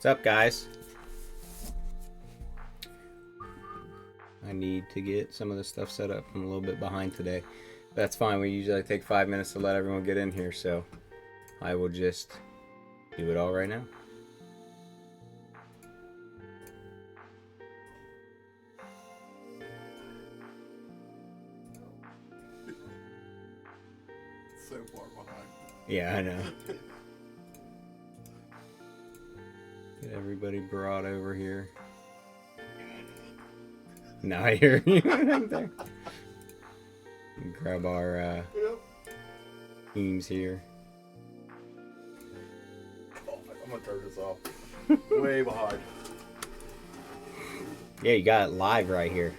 What's up, guys? I need to get some of this stuff set up. I'm a little bit behind today. That's fine. We usually take 5 minutes to let everyone get in here, so I will just do it all right now. So far behind. Yeah, I know. Get everybody brought over here. Now I hear you right there. Grab our teams here. Oh, I'm gonna turn this off. Way behind. Yeah, you got it live right here.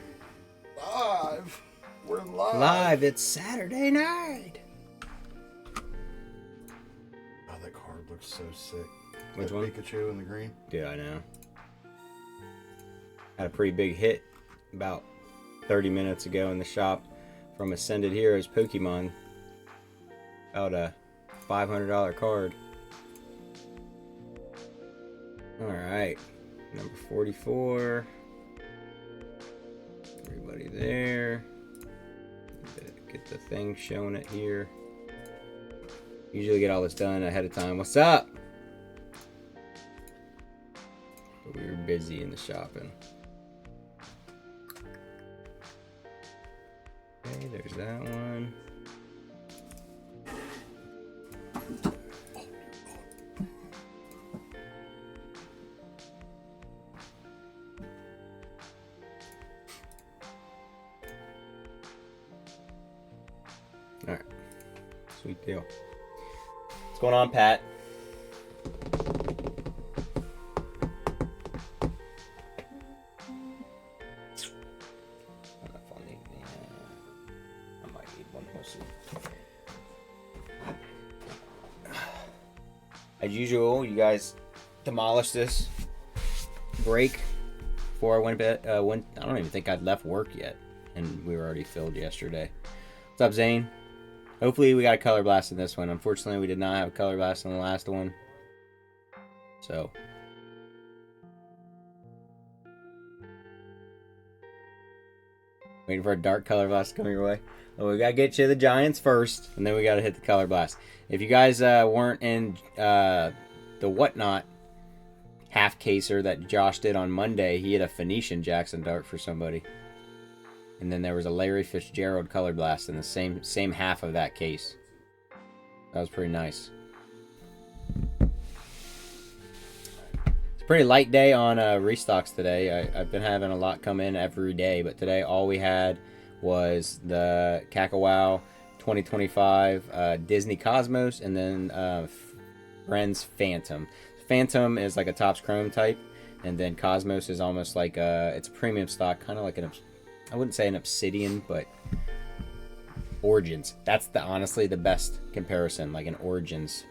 Live. We're live. Live. It's Saturday night. Oh, that card looks so sick. Which that one? Pikachu in the green. Yeah, I know. Had a pretty big hit about 30 minutes ago in the shop from Ascended Heroes Pokemon. About a $500 card. Alright. Number 44. Everybody there. Get the thing showing it here. Usually get all this done ahead of time. What's up? But we were busy in the shopping. Okay, there's that one. All right, sweet deal. What's going on, Pat? As usual, you guys demolished this break before I went. I don't even think I'd left work yet, and we were already filled yesterday. What's up, Zane? Hopefully, we got a color blast in this one. Unfortunately, we did not have a color blast in the last one. So, waiting for a dark color blast coming your way. Well, we gotta get you the Giants first, and then we gotta hit the color blast. If you guys weren't in the Whatnot half caser that Josh did on Monday, he had a Phoenician Jackson Dart for somebody, and then there was a Larry Fitzgerald color blast in the same half of that case. That was pretty nice. It's a pretty light day on restocks today. I've been having a lot come in every day, but today all we had was the Cacawao 2025 Disney Cosmos, and then Friends Phantom. Phantom is like a Topps Chrome type, and then Cosmos is almost like it's a premium stock, kind of like I wouldn't say an Obsidian, but Origins. That's honestly the best comparison, like an Origins,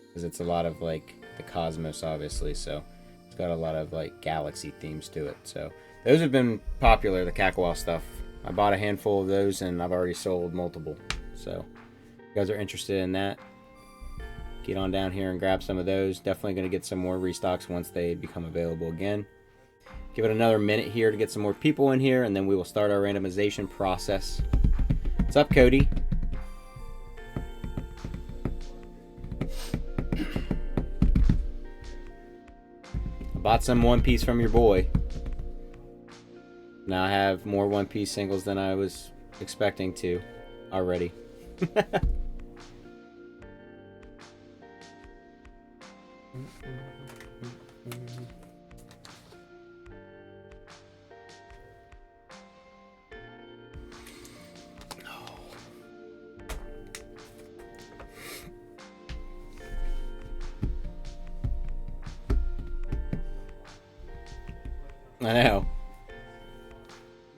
because it's a lot of like the Cosmos, obviously, so it's got a lot of like galaxy themes to it. So those have been popular, the Cacawao stuff. I bought a handful of those, and I've already sold multiple. So if you guys are interested in that, get on down here and grab some of those. Definitely going to get some more restocks once they become available again. Give it another minute here to get some more people in here, and then we will start our randomization process. What's up, Cody? I bought some One Piece from your boy. Now I have more One Piece singles than I was expecting to already. I know.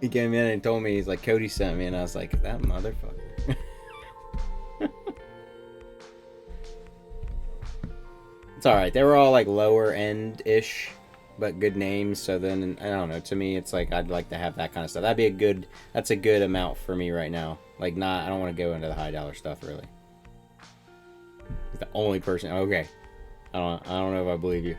He came in and told me, he's like, Cody sent me, and I was like, that motherfucker. It's alright. They were all like lower end-ish, but good names. So then, I don't know, to me, it's like, I'd like to have that kind of stuff. That's a good amount for me right now. Like, I don't want to go into the high dollar stuff, really. He's the only person, okay. I don't know if I believe you.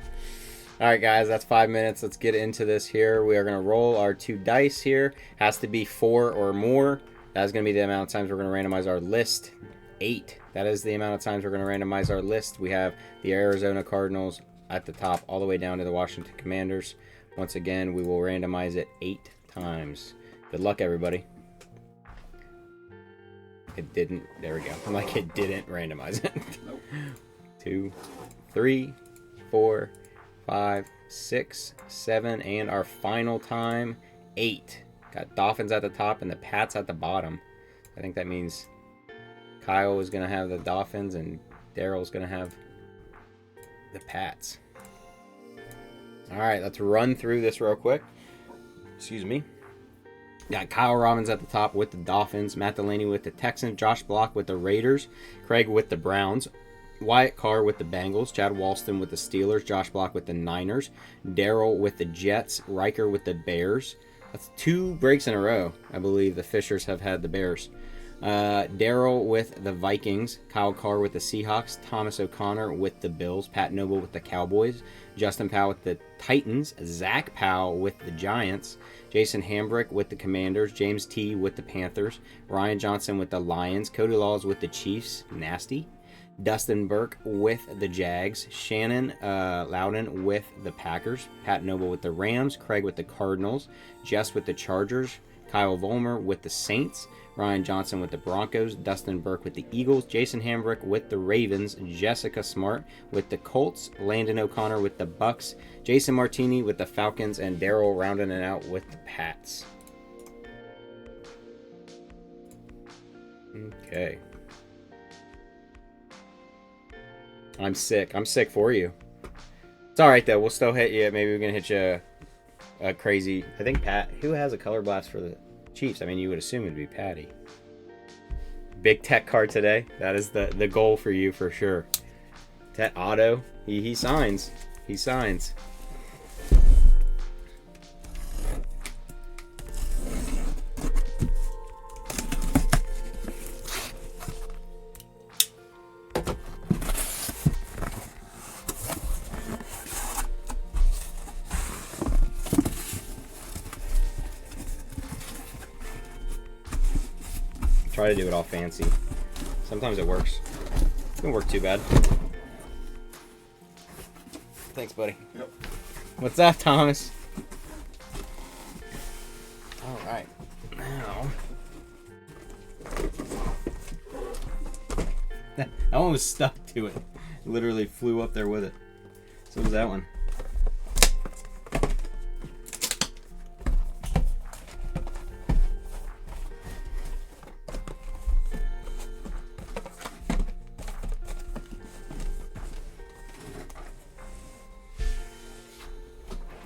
All right, guys, that's 5 minutes. Let's get into this here. We are going to roll our 2 dice here. Has to be 4 or more. That's going to be the amount of times we're going to randomize our list. 8. That is the amount of times we're going to randomize our list. We have the Arizona Cardinals at the top all the way down to the Washington Commanders. Once again, we will randomize it 8 times. Good luck, everybody. It didn't. There we go. I'm like, it didn't randomize it. Nope. 2, 3, 4, 5, 6, 7, and our final time, 8. Got Dolphins at the top and the Pats at the bottom. I think that means Kyle is going to have the Dolphins and Daryl's going to have the Pats. All right, let's run through this real quick. Excuse me. Got Kyle Robbins at the top with the Dolphins, Matt Delaney with the Texans, Josh Block with the Raiders, Craig with the Browns, Wyatt Carr with the Bengals, Chad Walston with the Steelers, Josh Block with the Niners, Daryl with the Jets, Riker with the Bears. That's 2 breaks in a row. I believe the Fishers have had the Bears. Daryl with the Vikings, Kyle Carr with the Seahawks, Thomas O'Connor with the Bills, Pat Noble with the Cowboys, Justin Powell with the Titans, Zach Powell with the Giants, Jason Hambrick with the Commanders, James T with the Panthers, Ryan Johnson with the Lions, Cody Laws with the Chiefs, nasty, Dustin Burke with the Jags, Shannon Loudon with the Packers, Pat Noble with the Rams, Craig with the Cardinals, Jess with the Chargers, Kyle Vollmer with the Saints, Ryan Johnson with the Broncos, Dustin Burke with the Eagles, Jason Hambrick with the Ravens, Jessica Smart with the Colts, Landon O'Connor with the Bucks, Jason Martini with the Falcons, and Daryl rounding it out with the Pats. Okay. I'm sick. I'm sick for you. It's all right, though. We'll still hit you. Maybe we're going to hit you a crazy... I think Pat... Who has a color blast for the Chiefs? I mean, you would assume it'd be Patty. Big tech card today. That is the goal for you for sure. Tet Auto. He signs. He signs. Try to do it all fancy. Sometimes it works. It doesn't work too bad. Thanks, buddy. Yep. What's up, Thomas? All right. Now. That one was stuck to it. Literally flew up there with it. So was that one.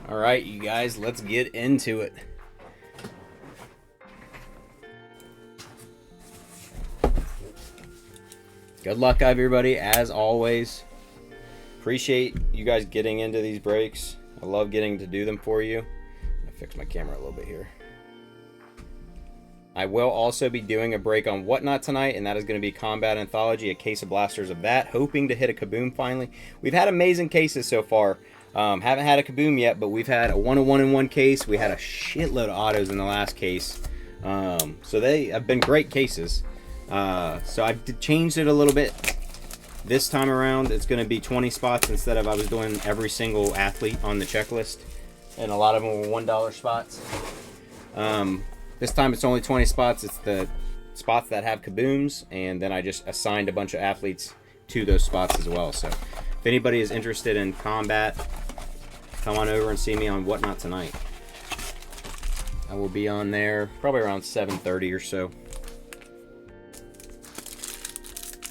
All right, you guys, let's get into it. Good luck, everybody, as always. Appreciate you guys getting into these breaks. I love getting to do them for you. I'll fix my camera a little bit here. I will also be doing a break on Whatnot tonight, and that is going to be Combat Anthology, a case of blasters of that. Hoping to hit a Kaboom finally. We've had amazing cases so far. Haven't had a Kaboom yet, but we've had a 101-in-1 case. We had a shitload of autos in the last case. So they have been great cases. So I've changed it a little bit. This time around, it's going to be 20 spots instead of I was doing every single athlete on the checklist. And a lot of them were $1 spots. This time it's only 20 spots. It's the spots that have Kabooms. And then I just assigned a bunch of athletes to those spots as well. So if anybody is interested in combat, come on over and see me on Whatnot tonight. I will be on there probably around 7:30 or so.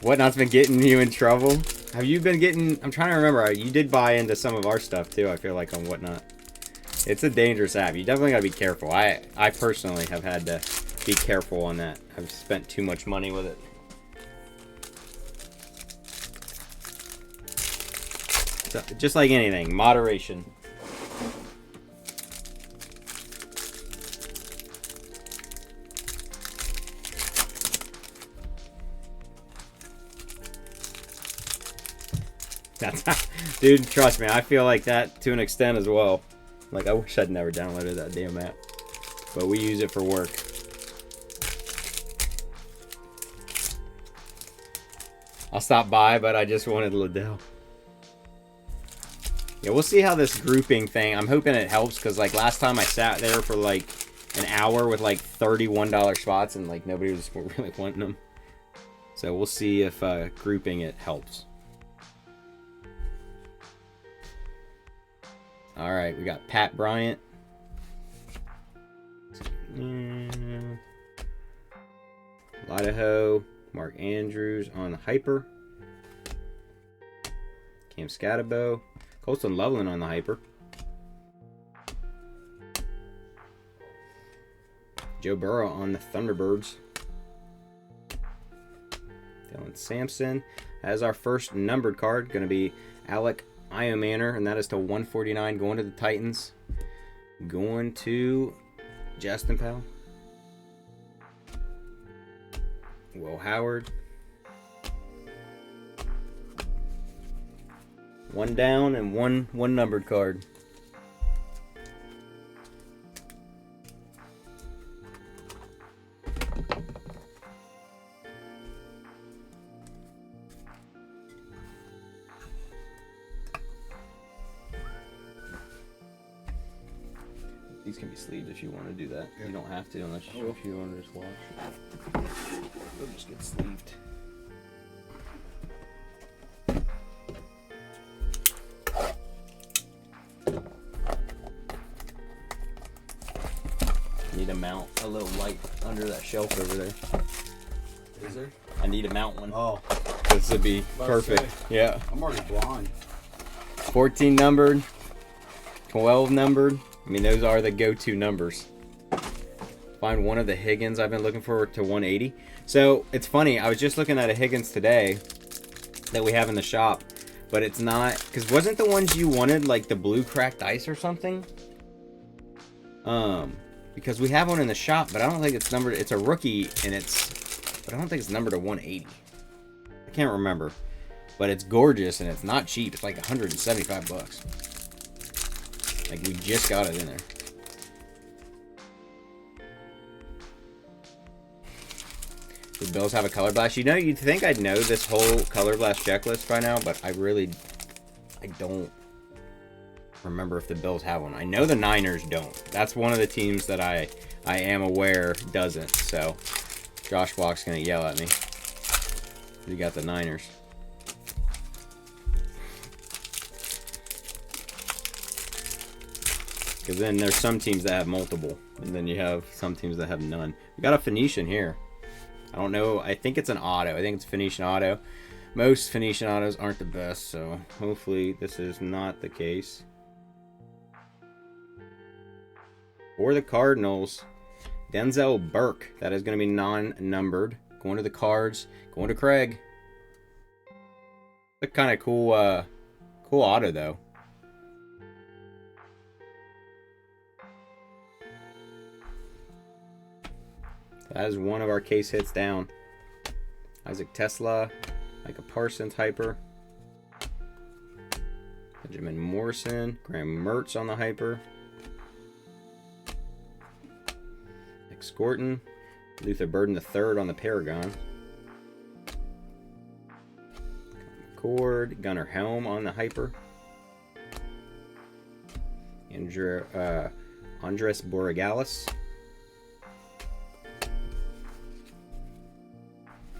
Whatnot's been getting you in trouble? Have you been getting... I'm trying to remember. You did buy into some of our stuff too, I feel like, on Whatnot. It's a dangerous app. You definitely got to be careful. I personally have had to be careful on that. I've spent too much money with it. So, just like anything, moderation. That's dude, trust me, I feel like that to an extent as well. Like, I wish I'd never downloaded that damn app. But we use it for work. I'll stop by, but I just wanted Liddell. Yeah, we'll see how this grouping thing, I'm hoping it helps, because like last time I sat there for like an hour with like $31 spots and like nobody was really wanting them. So we'll see if grouping it helps. Alright, we got Pat Bryant. Idaho, Mark Andrews on the Hyper. Cam Scatabo. Colston Loveland on the Hyper. Joe Burrow on the Thunderbirds. Dylan Sampson as our first numbered card. Going to be Alec Iomanner, and that is to 149 going to the Titans. Going to Justin Powell. Will Howard. One down and one numbered card. These can be sleeved if you want to do that. Yeah. You don't have to unless you, if you want to just wash. They'll just get sleeved. Need to mount a little light under that shelf over there. Is there? I need to mount one. Oh. This would be perfect. Yeah. I'm already blind. 14 numbered. 12 numbered. I mean, those are the go-to numbers. Find one of the Higgins I've been looking for to 180. So, it's funny. I was just looking at a Higgins today that we have in the shop. But it's not... Because wasn't the ones you wanted, like, the blue cracked ice or something? Because we have one in the shop, but I don't think it's numbered... It's a rookie, and it's... But I don't think it's numbered to 180. I can't remember. But it's gorgeous, and it's not cheap. It's like 175 bucks. Like, we just got it in there. The Bills have a Colorblast. You know, you'd think I'd know this whole Colorblast checklist by now, but I don't remember if the Bills have one. I know the Niners don't. That's one of the teams that I am aware doesn't. So, Josh Block's going to yell at me. You got the Niners. Because then there's some teams that have multiple. And then you have some teams that have none. We got a Phoenician here. I don't know. I think it's an auto. I think it's Phoenician Auto. Most Phoenician Autos aren't the best. So hopefully this is not the case. For the Cardinals, Denzel Burke. That is going to be non-numbered. Going to the Cards. Going to Craig. A kind of cool auto though. That is one of our case hits down. Isaac Tesla, Micah Parsons, Hyper. Benjamin Morrison, Graham Mertz on the Hyper. Nick Scorton, Luther Burden III on the Paragon. Cord, Gunnar Helm on the Hyper. Andres Borregalis.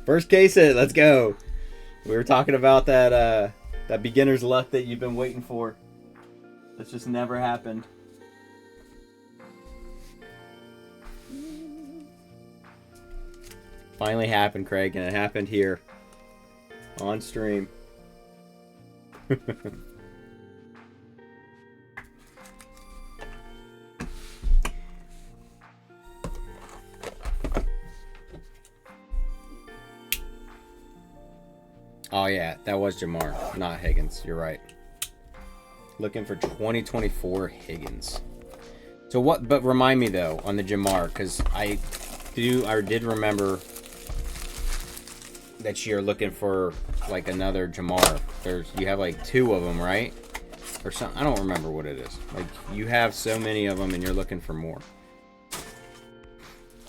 First case hit, let's go. We were talking about that that beginner's luck that you've been waiting for. That's just never happened. Finally happened, Craig, and it happened here on stream. Oh yeah, that was Jamar, not Higgins. You're right. Looking for 2024 Higgins. So what? But remind me though on the Jamar, because I did remember that you're looking for like another Jamar. You have like 2 of them, right? Or something. I don't remember what it is. Like you have so many of them and you're looking for more.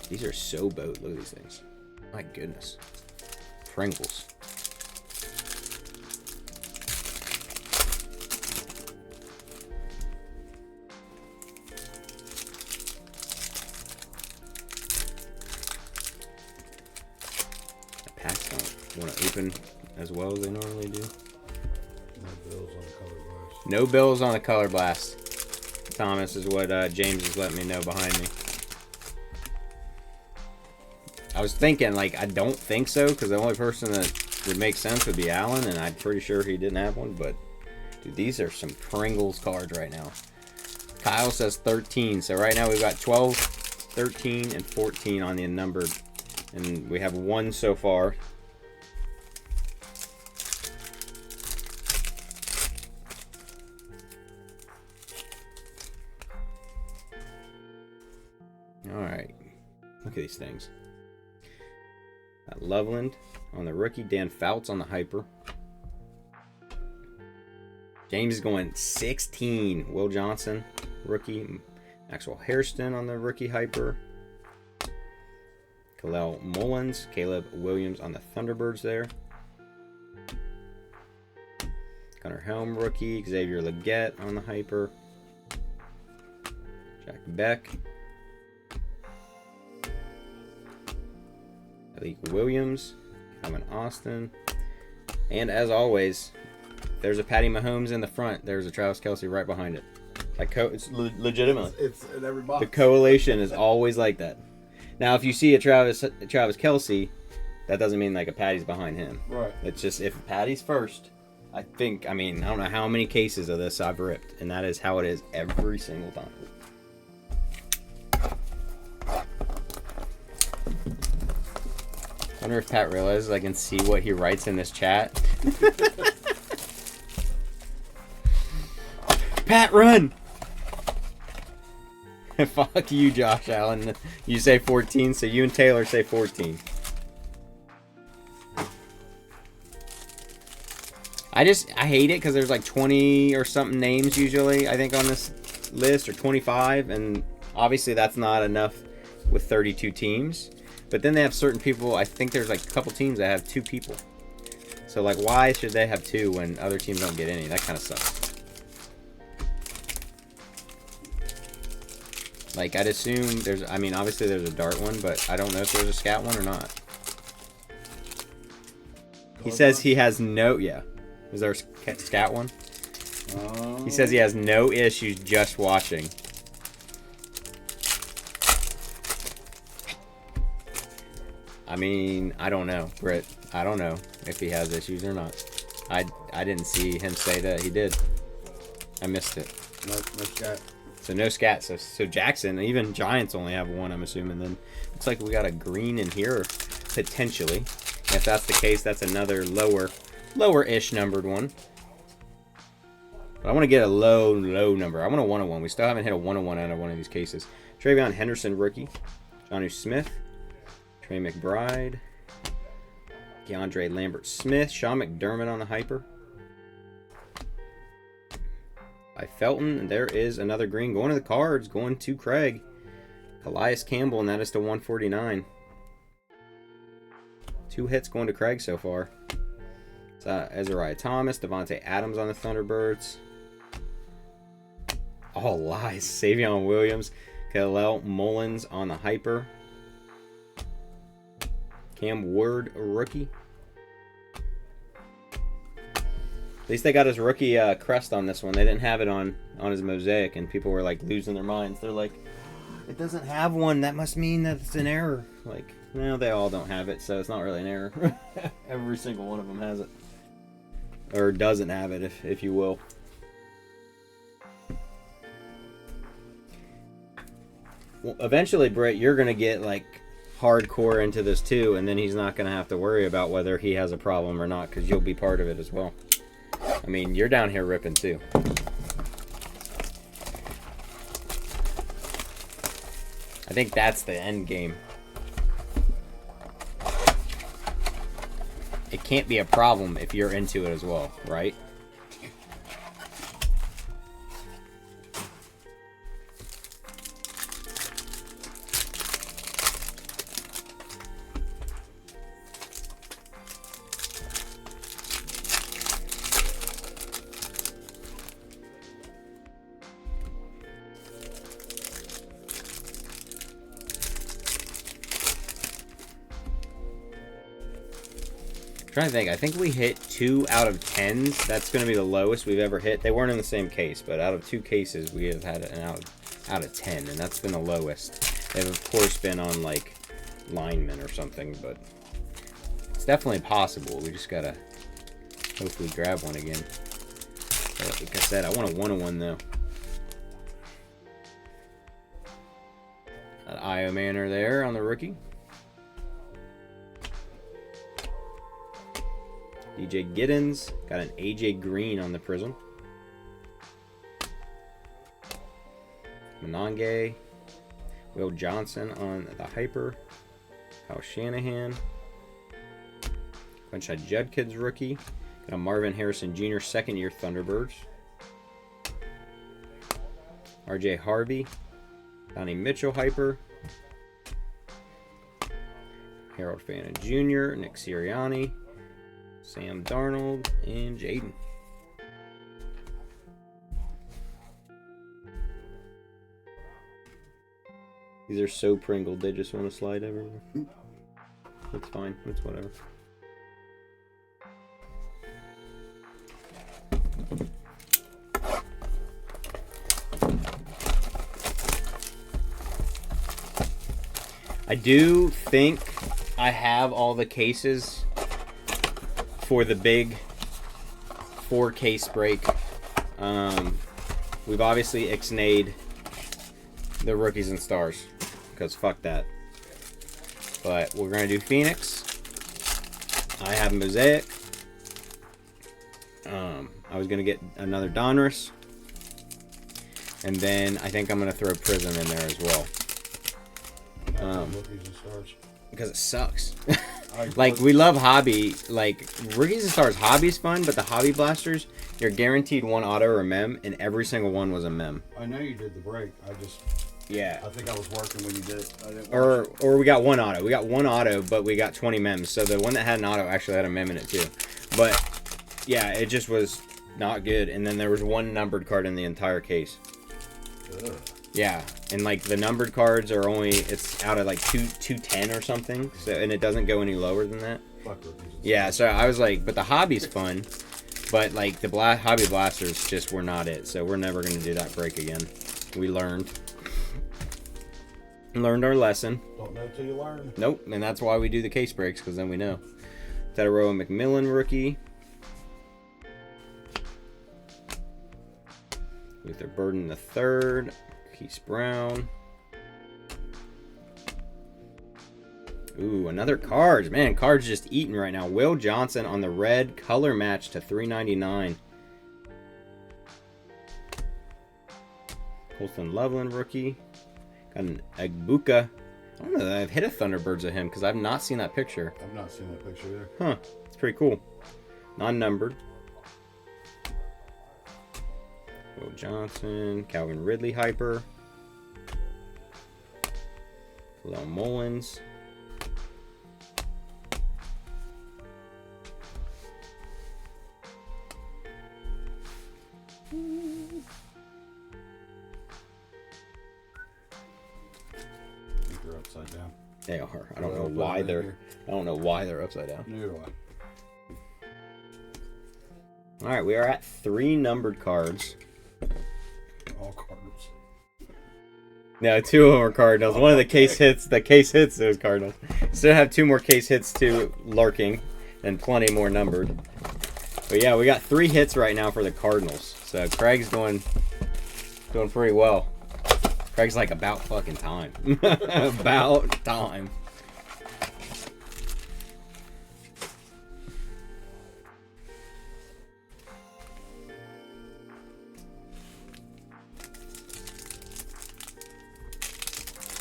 These are so boat. Look at these things. My goodness. Pringles. The packs don't want to open as well as they normally do. No bills on the Color Blast. Thomas is what James is letting me know behind me. I was thinking, like, I don't think so, because the only person that would make sense would be Alan, and I'm pretty sure he didn't have one, but, dude, these are some Pringles cards right now. Kyle says 13, so right now we've got 12, 13, and 14 on the unnumbered, and we have 1 so far. Alright, look at these things. Got Loveland on the rookie, Dan Fouts on the hyper. James is going 16. Will Johnson, rookie. Maxwell Hairston on the rookie hyper. Kalel Mullins, Caleb Williams on the Thunderbirds there. Gunnar Helm, rookie. Xavier Leggett on the hyper. Jack Beck. Alec Williams, Calvin Austin, and as always, there's a Patty Mahomes in the front. There's a Travis Kelce right behind it. Like it's legitimate. It's in every box. The correlation is always like that. Now, if you see a Travis Kelce, that doesn't mean like a Patty's behind him. Right. It's just if Patty's first. I don't know how many cases of this I've ripped, and that is how it is every single time. I wonder if Pat realizes I can see what he writes in this chat. Pat, run! Fuck you, Josh Allen. You say 14, so you and Taylor say 14. I hate it because there's like 20 or something names usually, I think, on this list, or 25, and obviously that's not enough with 32 teams. But then they have certain people, I think there's like a couple teams that have 2 people. So like, why should they have 2 when other teams don't get any? That kind of sucks. Like, I'd assume obviously there's a dart one, but I don't know if there's a scat one or not. He says he has no, yeah. Is there a scat one? He says he has no issues just watching. I mean, I don't know, Britt. I don't know if he has issues or not. I didn't see him say that he did. I missed it. No scat. So no scat. So Jackson, even Giants only have 1, I'm assuming. Then looks like we got a green in here, potentially. If that's the case, that's another lower-ish numbered one. But I want to get a low number. I want a 101. We still haven't hit a 101 out of one of these cases. Travion Henderson, rookie. Jonnu Smith. Trey McBride, DeAndre Lambert-Smith, Sean McDermott on the hyper. By Felton, and there is another green going to the Cards, going to Craig. Calais Campbell, and that is to 149. 2 hits going to Craig so far. It's Ezariah Thomas, Devontae Adams on the Thunderbirds. All lies. Savion Williams, Kalel Mullins on the hyper. Cam Ward, rookie. At least they got his rookie crest on this one. They didn't have it on his mosaic, and people were like losing their minds. They're like, it doesn't have one. That must mean that it's an error. Like, no, they all don't have it, so it's not really an error. Every single one of them has it. Or doesn't have it, if you will. Well, eventually, Britt, you're going to get, like, hardcore into this too, and then he's not going to have to worry about whether he has a problem or not, because you'll be part of it as well. I mean, you're down here ripping too. I think that's the end game. it can't be a problem if you're into it as well, right? Trying to think. I think we hit 2 out of 10s. That's going to be the lowest we've ever hit. They weren't in the same case, but out of 2 cases, we have had an out of 10, and that's been the lowest. They've of course been on like linemen or something, but it's definitely possible. We just gotta hopefully grab one again. But like I said, I want a 1-on-1 though. An Io Manor there on the rookie. DJ Giddens, got an AJ Green on the Prism. Monange, Will Johnson on the Hyper. Kyle Shanahan. Quinshad Judkins rookie. Got a Marvin Harrison Jr. second year Thunderbirds. RJ Harvey. Donnie Mitchell Hyper. Harold Fana Jr. Nick Sirianni. Sam Darnold and Jaden. These are so Pringle, they just want to slide everywhere. That's fine, it's whatever. I do think I have all the cases for the big 4-case break. We've obviously ixnayed the rookies and stars, because fuck that. But we're going to do Phoenix. I have Mosaic. I was going to get another Donruss. And then I think I'm going to throw Prism in there as well. Rookies and stars. Because it sucks. Like, we love hobby. Like, Rookies and Stars hobby's fun, but the hobby blasters, you're guaranteed 1 auto or mem, and every single one was a mem. I know you did the break. Yeah. I think I was working when you did it. I didn't Or we got 1 auto. We got 1 auto, but we got 20 mems. So the one that had an auto actually had a mem in it too. But yeah, it just was not good. And then there was 1 numbered card in the entire case. Ugh. Yeah, and like the numbered cards are only, it's out of like 210 or something, so, and it doesn't go any lower than that. Fuck rookies and Yeah, so I was like, but the hobby's fun, but like the hobby blasters just were not it, so we're never going to do that break again. We learned our lesson. Don't know till you learn. Nope, and that's why we do the case breaks, because then we know. Tetaroa McMillan rookie. Luther Burden the third. Keith Brown. Ooh, another cards. Man, cards just eating right now. Will Johnson on the red, color match to $3.99. Colston Loveland rookie. Got an Agbuka. I don't know that I've hit a Thunderbirds of him because I've not seen that picture. I've not seen that picture either. Huh. It's pretty cool. Non-numbered. Will Johnson, Calvin Ridley Hyper, Lil Mullins, I think they're upside down. They are. I don't know why they're. I don't know why they're upside down. Neither do I. All right, we are at 3 numbered cards. All Cardinals. No, 2 of them are Cardinals. One of the case hits. The case hits those Cardinals. Still have 2 more case hits too, lurking, and plenty more numbered. But yeah, we got 3 hits right now for the Cardinals. So Craig's doing pretty well. Craig's like about fucking time. About time.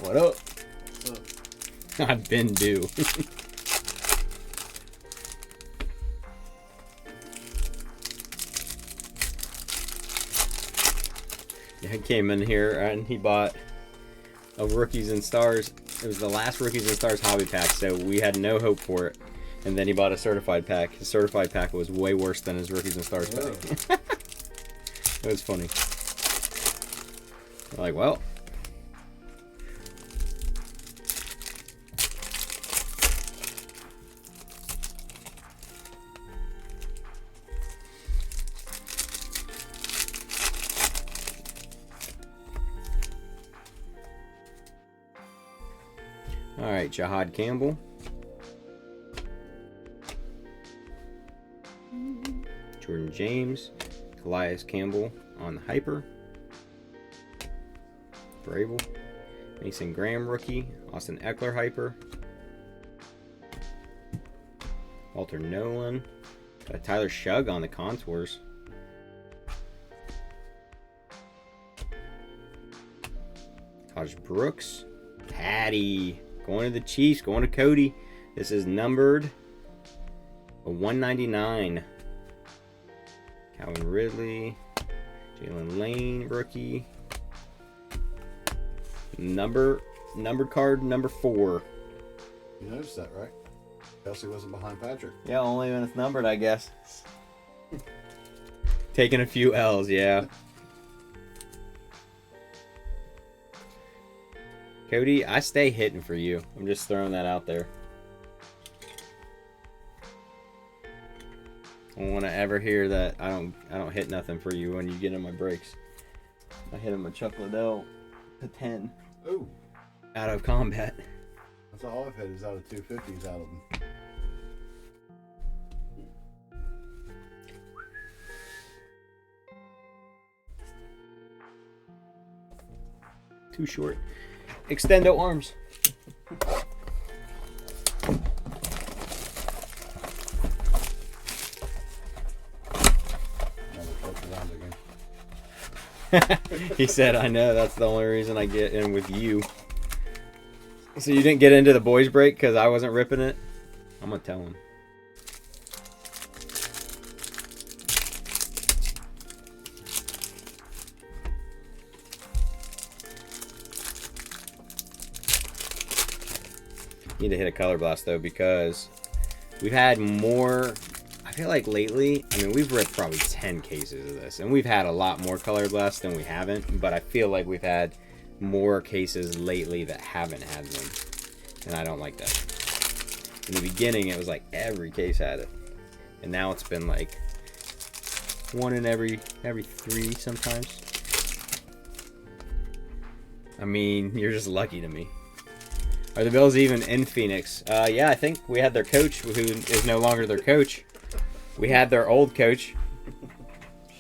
What up? What's up? I've been due. He came in here and he bought a Rookies and Stars. It was the last Rookies and Stars hobby pack, so we had no hope for it. And then he bought a certified pack. His certified pack was way worse than his Rookies and Stars pack. It was funny. I'm like, well. All right, Jahad Campbell. Jordan James. Elias Campbell on the Hyper. Bravel. Mason Graham rookie. Austin Eckler Hyper. Walter Nolan. Tyler Shugg on the Contours. Taj Brooks. Patty. Going to the Chiefs. Going to Cody. This is numbered a 199. Calvin Ridley. Jalen Lane rookie. Numbered card number 4. You noticed that, right? Kelsey wasn't behind Patrick. Yeah, only when it's numbered, I guess. Taking a few L's, yeah. Cody, I stay hitting for you. I'm just throwing that out there. I don't want to ever hear that I don't hit nothing for you when you get in my breaks. I hit him a Chuck Liddell to 10. Ooh. Out of combat. That's all I've hit is out of 250s out of them. Too short. Extendo arms. He said, I know, that's the only reason I get in with you. So you didn't get into the boys break because I wasn't ripping it? I'm going to tell him. Need to hit a Colorblast though, because we've had more. I feel like lately, I mean, we've ripped probably 10 cases of this, and we've had a lot more Colorblast than we haven't, but I feel like we've had more cases lately that haven't had them, and I don't like that. In the beginning, it was like every case had it, and now it's been like one in every 3 sometimes. I mean, you're just lucky to me. Are the Bills even in Phoenix? Yeah, I think we had their coach, who is no longer their coach. We had their old coach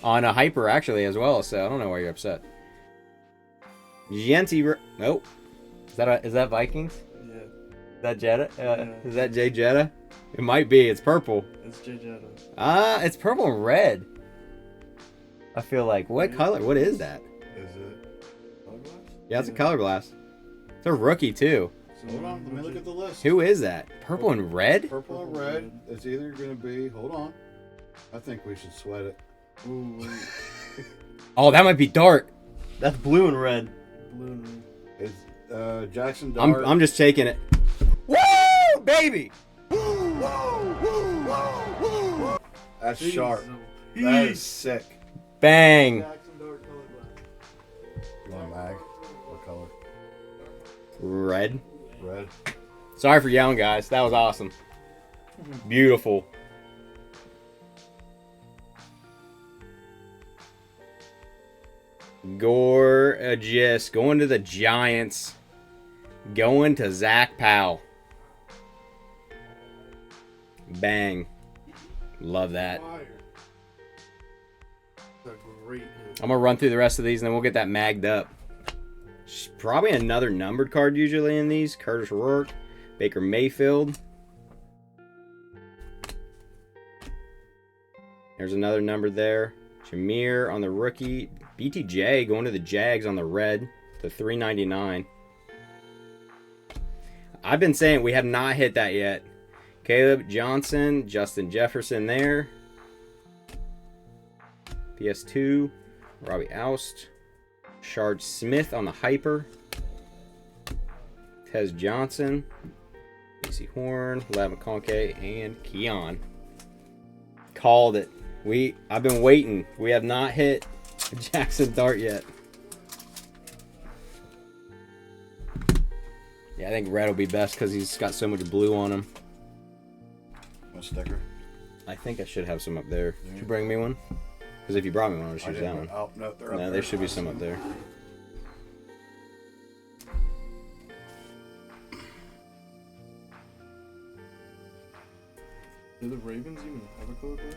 on a Hyper, actually, as well, so I don't know why you're upset. Gianti... Oh. Is that Vikings? Yeah. Is that Jetta? Yeah. Is that Jay Jetta? It might be. It's purple. It's Jay Jetta. It's purple and red. I feel like. What color? What is that? Is it Colorblast? Yeah, it's a Colorblast. It's a rookie, too. Hold on, let me look at the list. Who is that? Purple and red? Purple and red. It's either going to be... Hold on. I think we should sweat it. Ooh, Oh, that might be Dart. That's blue and red. blue and red. It's Jackson Dart. I'm just taking it. Woo, baby! That's Jeez, sharp. Jeez. That is sick. Bang. Jackson Dart Colorblast. You want a mag? What color? Red. Red. Sorry for yelling, guys. That was awesome. Beautiful. Gorgeous. Going to the Giants. Going to Zach Powell. Bang. Love that. Fire. That's a great hit. I'm going to run through the rest of these and then we'll get that magged up. Probably another numbered card usually in these. Curtis Rourke. Baker Mayfield. There's another number there. Jameer on the rookie. BTJ going to the Jags on the red to $3.99. I've been saying we have not hit that yet. Caleb Johnson, Justin Jefferson there. PS2, Robbie Oust, Shard Smith on the Hyper. Tez Johnson. Casey Horn. Lab McConkey. And Keon. Called it. I've been waiting. We have not hit a Jackson Dart yet. Yeah, I think red will be best because he's got so much blue on him. A sticker. I think I should have some up there. Did you bring me one? Because if you brought me one, I'll just use that one. Oh, no, they're up No, there should be some up there. Do the Ravens even have a Colorblast?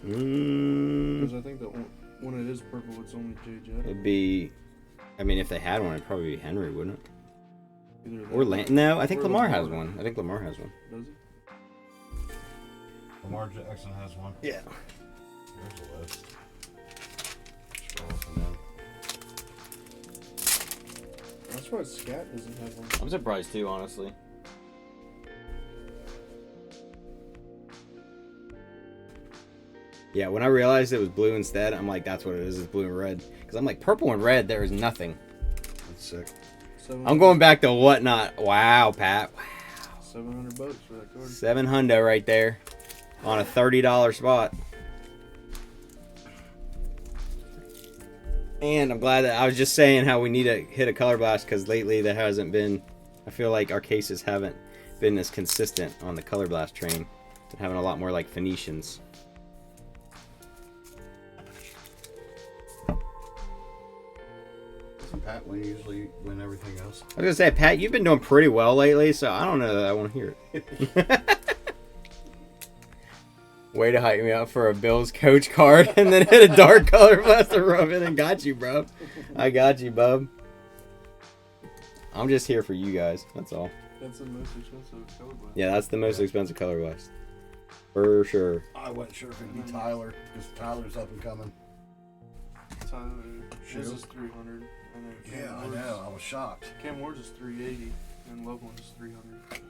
Mm, Because I think that when it is purple, it's only J Jet. it'd be... I mean, if they had one, it'd probably be Henry, wouldn't it? Either that Or No, I think or Lamar Lamar. has one. I think Lamar has one. Does it? Lamar Jackson has one. Yeah. There's a list. Scroll up and down. That's why Scat doesn't have one. I'm surprised too, honestly. Yeah, when I realized it was blue instead, I'm like, that's what it is. It's blue and red. Because I'm like, purple and red, there is nothing. That's sick. I'm going back to Whatnot. Wow, Pat. Wow. $700 for that card. 700 right there on a $30 spot. And I'm glad that I was just saying how we need to hit a color blast because lately there hasn't been. I feel like our cases haven't been as consistent on the color blast train. Been having a lot more like Phoenicians. Doesn't Pat usually win everything else? I was gonna say, Pat, you've been doing pretty well lately, so I don't know that I want to hear it. Way to hype me up for a Bills coach card and then hit a dark color blast to rub it and got you, bro. I got you, bub. I'm just here for you guys. That's all. That's the most expensive color blast. Yeah, that's the most expensive color blast. For sure. I wasn't sure if it'd be Tyler, because Tyler's up and coming. Tyler, his Shoot. is 300. And then Yeah, I know. I was shocked. Cam Ward's is 380, and Loveland's is 300.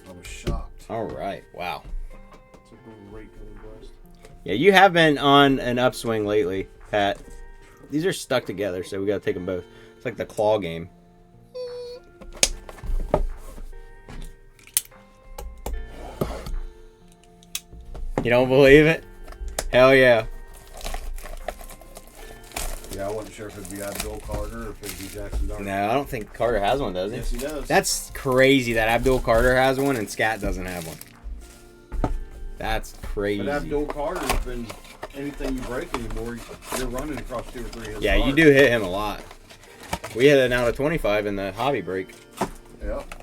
I was shocked. All right. Wow. It's a great color blast. Yeah, you have been on an upswing lately, Pat. These are stuck together, so we got to take them both. It's like the claw game. You don't believe it? Hell yeah. Yeah, I wasn't sure if it'd be Abdul Carter or if it'd be Jackson Dart. No, I don't think Carter has one, does he? Yes, he does. That's crazy that Abdul Carter has one and Scat doesn't have one. That's crazy. But Abdul Carter's been anything you break anymore, you're running across 2 or 3 of his Yeah, you cards. do hit him a lot. We hit an out of 25 in the hobby break. Yep.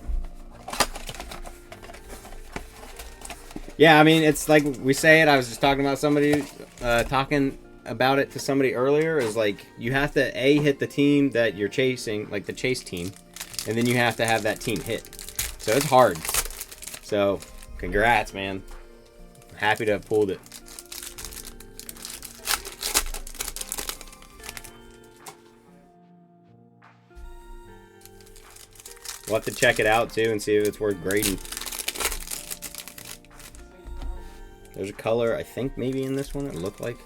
Yeah, I mean, it's like we say it. I was just talking about somebody, talking about it to somebody earlier. Is like you have to hit the team that you're chasing, like the chase team, and then you have to have that team hit. So it's hard. So congrats, man. Happy to have pulled it. We'll have to check it out too and see if it's worth grading. There's a color, I think, maybe in this one, it looked like.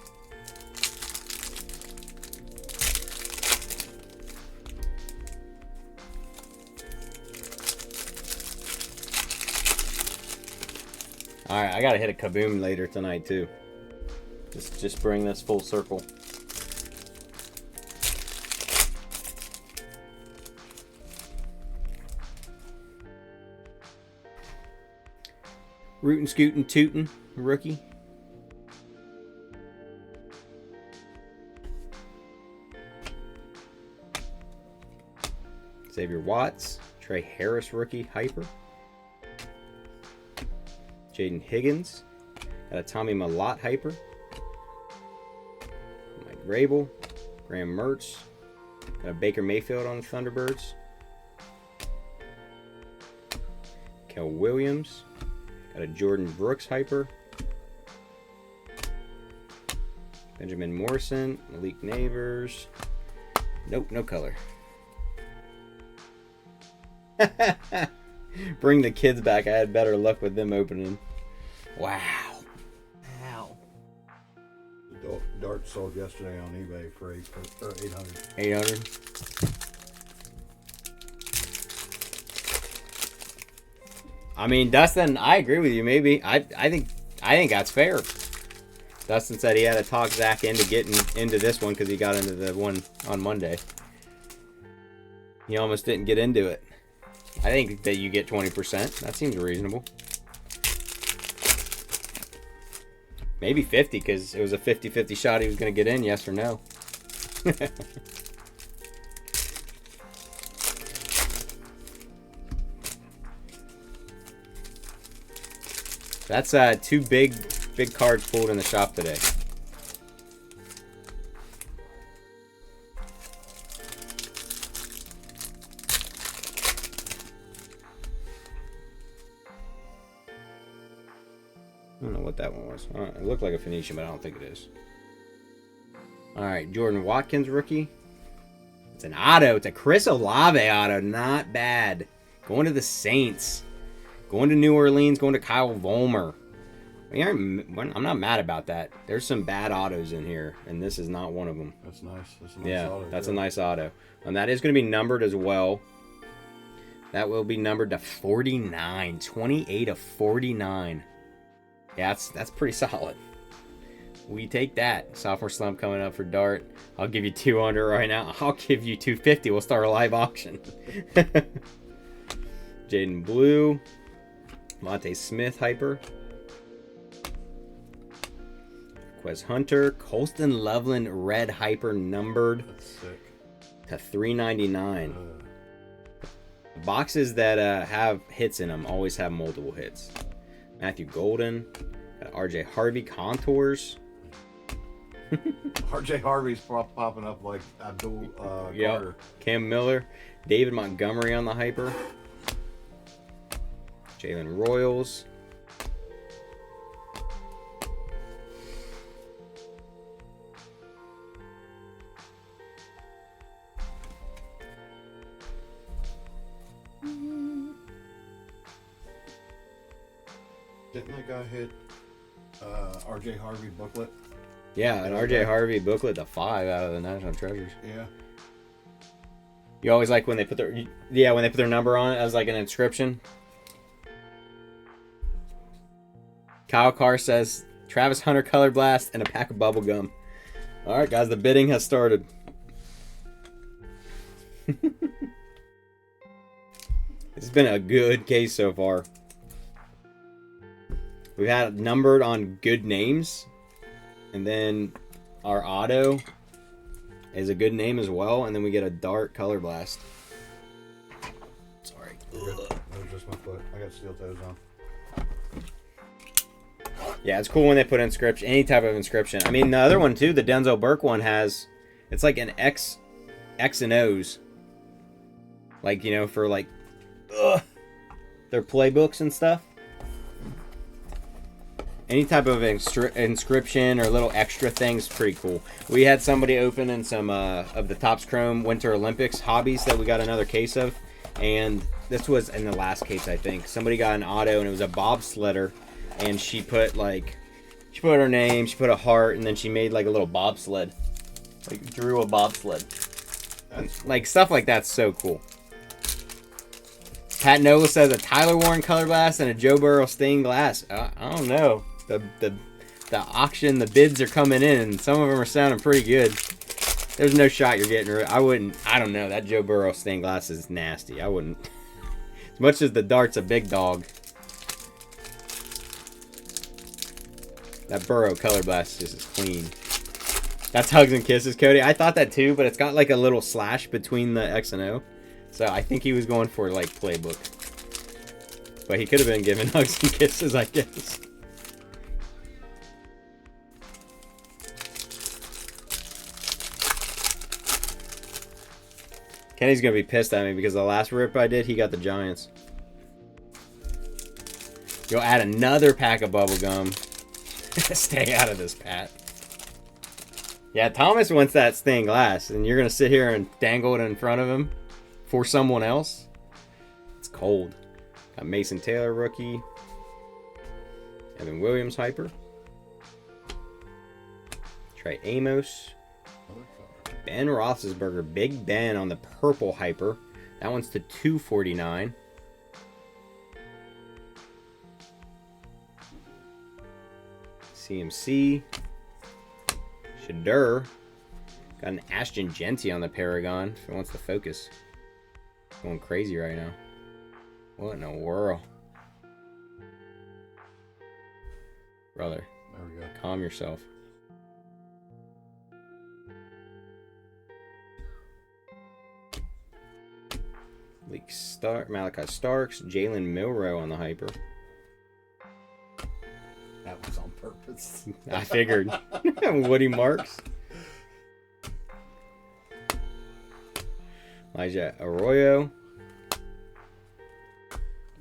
Alright, I gotta hit a kaboom later tonight, too. Just bring this full circle. Rootin' Scootin' Tootin' rookie. Xavier Watts. Trey Harris rookie hyper. Jaden Higgins. Got a Tommy Malott hyper. Mike Rabel. Graham Mertz. Got a Baker Mayfield on the Thunderbirds. Kel Williams. Got a Jordan Brooks hyper. Benjamin Morrison. Malik Neighbors. Nope, no color. Bring the kids back. I had better luck with them opening. Wow. Wow. Dart sold yesterday on eBay for 800. 800. I mean, Dustin, I agree with you. Maybe I think that's fair. Dustin said he had to talk Zach into getting into this one because he got into the one on Monday. He almost didn't get into it. I think that you get 20%. That seems reasonable. Maybe 50 because it was a 50-50 shot he was going to get in, yes or no. That's two big cards pulled in the shop today. I don't know what that one was. It looked like a Phoenician, but I don't think it is. Alright, Jordan Watkins rookie. It's an auto. It's a Chris Olave auto. Not bad. Going to the Saints. Going to New Orleans. Going to Kyle Vollmer. I'm not mad about that. There's some bad autos in here, and this is not one of them. That's nice. That's a nice auto. That's a nice auto. And that is going to be numbered as well. That will be numbered to 49. 28 of 49. Yeah, that's pretty solid. We take that. Sophomore slump coming up for Dart. I'll give you 200 right now. I'll give you 250. We'll start a live auction. Jaden Blue. Monte Smith hyper. Quez Hunter. Colston Loveland red hyper numbered. That's sick. To 399. Boxes that have hits in them always have multiple hits. Matthew Golden, got RJ Harvey contours. RJ Harvey's popping up like Abdul Carter. Cam Miller, David Montgomery on the hyper. Jalen Royals. Didn't that guy hit RJ Harvey booklet? Yeah, an RJ Harvey booklet to 5 out of the National Treasures. Yeah. You always like when they put their number on it as like an inscription. Kyle Carr says Travis Hunter Colorblast and a pack of bubble gum. All right, guys, the bidding has started. It's been a good case so far. We've had it numbered on good names. And then our auto is a good name as well. And then we get a Dart Colorblast. Sorry. That was just my foot. I got steel toes on. Yeah, it's cool when they put inscription, any type of inscription. I mean, the other one too, the Denzel Burke one has, it's like an X and O's. Like, you know, for like, their playbooks and stuff. Any type of inscription or little extra things, pretty cool. We had somebody open in some of the Topps Chrome Winter Olympics hobbies that we got another case of. And this was in the last case, I think. Somebody got an auto and it was a bobsledder. And she put her name, she put a heart, and then she made like a little bobsled. Like drew a bobsled. Like stuff like that's so cool. Pat Nola says a Tyler Warren Colorblast and a Joe Burrow stained glass. I don't know. The auction, the bids are coming in, and some of them are sounding pretty good. There's no shot you're getting rid. I don't know. That Joe Burrow stained glass is nasty. I wouldn't. As much as the Dart's a big dog. That Burrow Colorblast just is clean. That's hugs and kisses, Cody. I thought that too, but it's got like a little slash between the X and O. So I think he was going for like playbook. But he could have been giving hugs and kisses, I guess. Kenny's going to be pissed at me because the last rip I did, he got the Giants. You'll add another pack of bubble gum. Stay out of this, Pat. Yeah, Thomas wants that stained glass, and you're going to sit here and dangle it in front of him for someone else? It's cold. Got Mason Taylor rookie. Evan Williams hyper. Trey Amos. Another card. Ben Roethlisberger, Big Ben on the purple hyper. That one's to 249. CMC. Shadur. Got an Ashton Genty on the Paragon if it wants to focus. Going crazy right now. What in the world? Brother, There we go. calm yourself. Malachi Starks, Jalen Milroe on the hyper. That was on purpose. I figured. Woody Marks. Elijah Arroyo.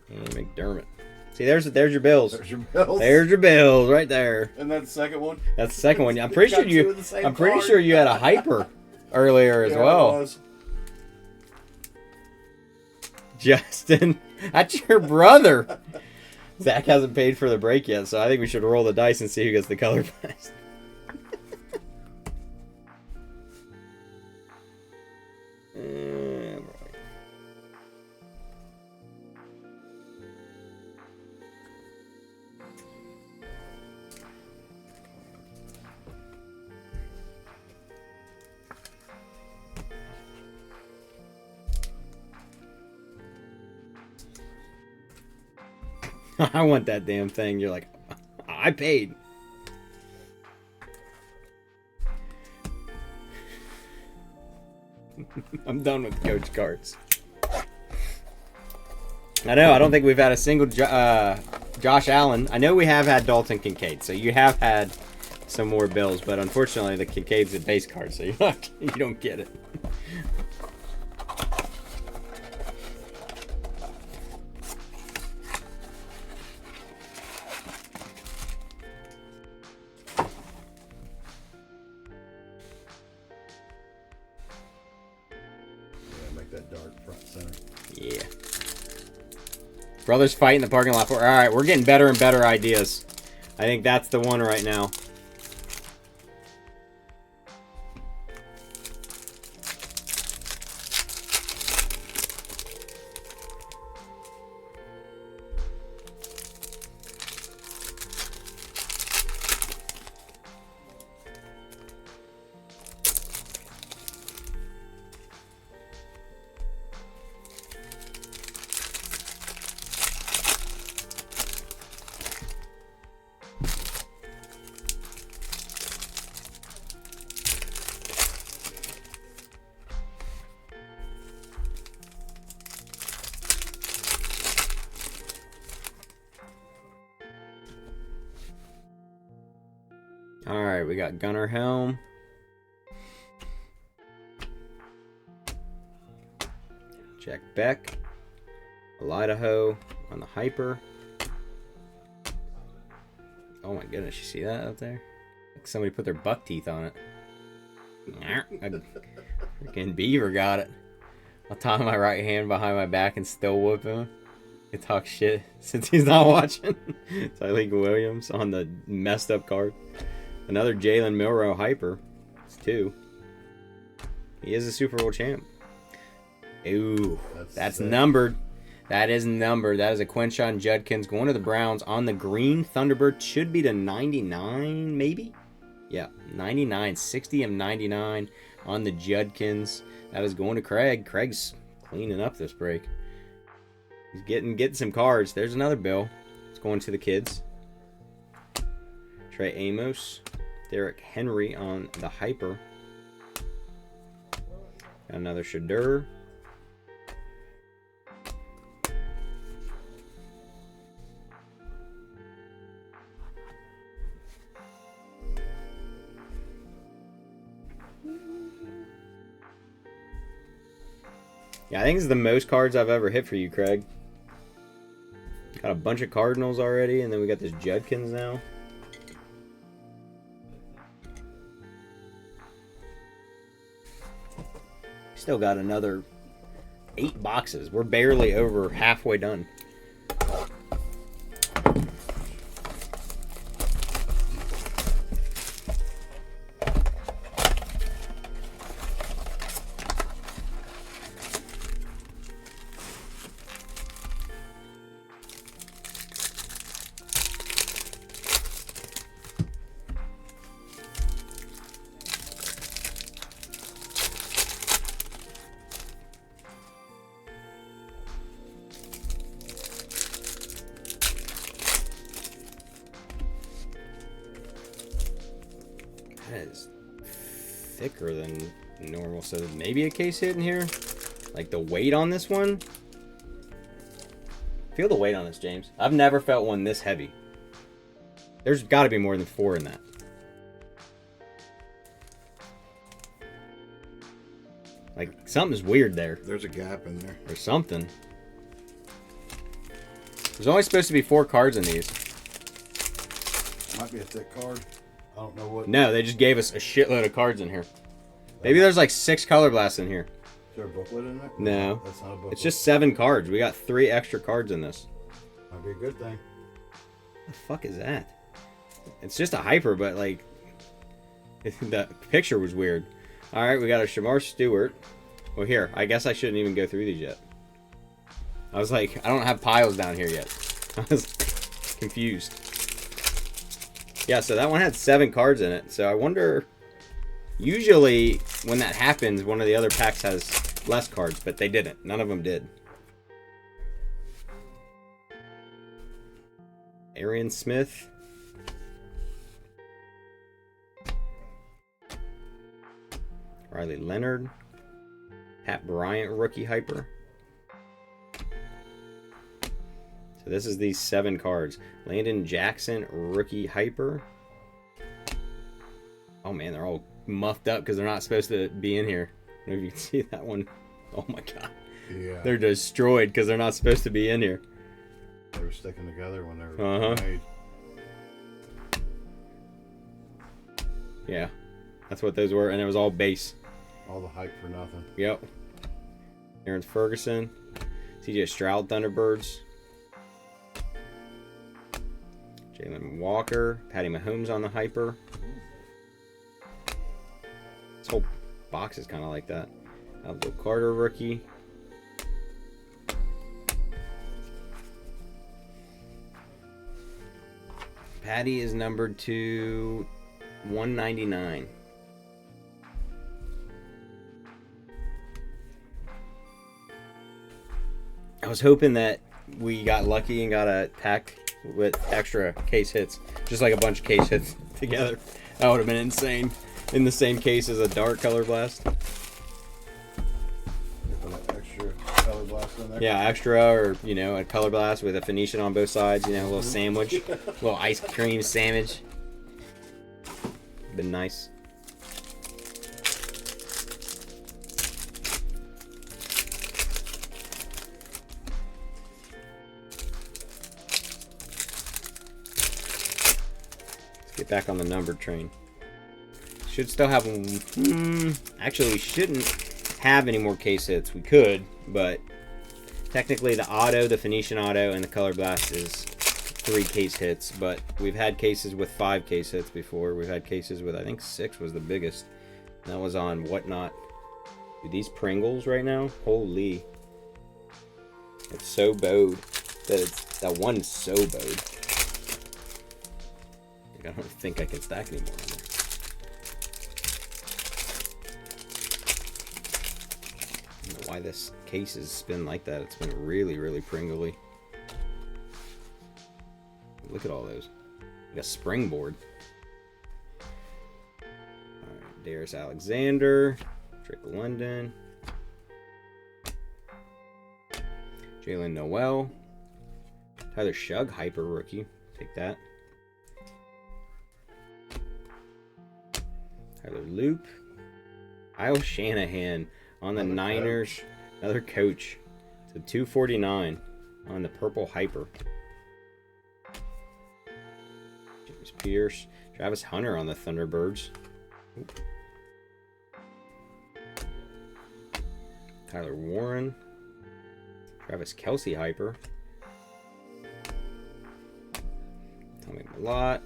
And McDermott. See, there's your Bills. There's your bills. There's your Bills right there. And that second one. That's the second one. I'm pretty Got sure two you. of the same I'm pretty card. sure you had a hyper earlier as Yeah, well. it was. Justin, that's your brother. Zach hasn't paid for the break yet, so I think we should roll the dice and see who gets the color blast. I want that damn thing. You're like, I paid. I'm done with coach cards. I know. I don't think we've had a single Josh Allen. I know we have had Dalton Kincaid, so you have had some more Bills, but unfortunately the Kincaid's a base card, so you don't get it. Yeah, make that dark front center. Yeah. Brothers fight in the parking lot. All right, we're getting better and better ideas. I think that's the one right now. All right, we got Gunnar Helm. Jack Beck. Idaho on the hyper. Oh my goodness, you see that up there? Like somebody put their buck teeth on it. Freaking Beaver got it. I'll tie my right hand behind my back and still whoop him. He talk shit since he's not watching. Tyleek Williams on the messed up card. Another Jalen Milroe hyper. It's 2. He is a Super Bowl champ. Ooh, that's numbered. That is numbered. That is a Quinshon Judkins going to the Browns on the green. Thunderbird should be to 99, maybe? Yeah, 99. 60 of 99 on the Judkins. That is going to Craig. Craig's cleaning up this break. He's getting some cards. There's another bill. It's going to the kids. Trey Amos. Derrick Henry on the hyper. Got another Shadur. Yeah, I think this is the most cards I've ever hit for you, Craig. Got a bunch of Cardinals already, and then we got this Judkins now. Still got another 8 boxes. We're barely over halfway done. That is thicker than normal. So maybe a case hit in here. Like the weight on this one. Feel the weight on this, James. I've never felt one this heavy. There's got to be more than 4 in that. Like, something's weird there. There's a gap in there. Or something. There's only supposed to be 4 cards in these. Might be a thick card. I don't know what. No, they just gave us a shitload of cards in here. Maybe there's like 6 Colorblasts in here. Is there a booklet in there? No. That's not a booklet. It's just 7 cards. We got 3 extra cards in this. Might be a good thing. What the fuck is that? It's just a hyper, but like... the picture was weird. Alright, we got a Shamar Stewart. Well, here. I guess I shouldn't even go through these yet. I was like, I don't have piles down here yet. I was confused. Yeah, so that one had 7 cards in it. So I wonder... Usually, when that happens, one of the other packs has less cards, but they didn't. None of them did. Arian Smith. Riley Leonard. Pat Bryant, rookie hyper. So this is these 7 cards. Landon Jackson, rookie hyper. Oh man, they're all muffed up because they're not supposed to be in here. I don't know if you can see that one. Oh my god. Yeah. They're destroyed because they're not supposed to be in here. They were sticking together when they were made. Yeah. That's what those were, and it was all base. All the hype for nothing. Yep. Aaron Ferguson. CJ Stroud, Thunderbirds. Jalen Walker. Patty Mahomes on the hyper. This whole box is kind of like that. Aldo Carter, rookie. Patty is numbered to 199. I was hoping that we got lucky and got a pack with extra case hits. Just like a bunch of case hits together. That would have been insane. In the same case as a dark Colorblast. Extra Colorblast in there? Yeah, extra, or, you know, a Colorblast with a Phoenician on both sides. You know, a little sandwich. A little ice cream sandwich. Been nice. Get back on the numbered train. Should still have one. Actually, we shouldn't have any more case hits. We could, but technically the auto, the Phoenician Auto, and the Colorblast is 3 case hits. But we've had cases with 5 case hits before. We've had cases with, I think 6 was the biggest. And that was on Whatnot. Dude, these Pringles right now, holy! It's so bowed that one is so bowed. I don't think I can stack anymore on there. I don't know why this case has been like that. It's been really, really pringly. Look at all those. Like a springboard. Alright, Darius Alexander. Drake London. Jalen Noel. Tyler Shug, hyper rookie. Take that. Tyler Loop. Kyle Shanahan on the Niners. Coach. Another coach. So 249 on the purple hyper. James Pierce. Travis Hunter on the Thunderbirds. Oop. Tyler Warren. Travis Kelce hyper. Tommy Malott.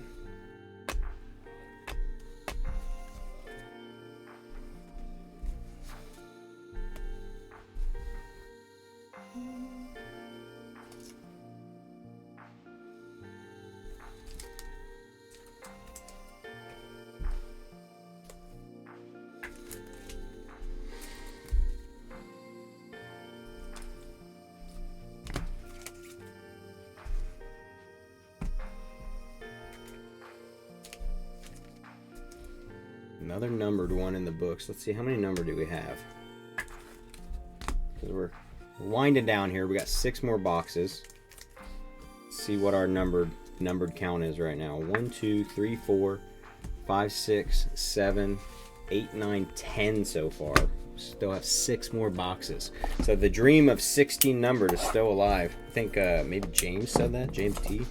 Another numbered one in the books. Let's see, how many number do we have? Because we're winding down here. We got 6 more boxes. Let's see what our numbered count is right now. 1, 2, 3, 4, 5, 6, 7, 8, 9, 10 so far. Still have 6 more boxes. So the dream of 16 numbered is still alive. I think maybe James said that. James T.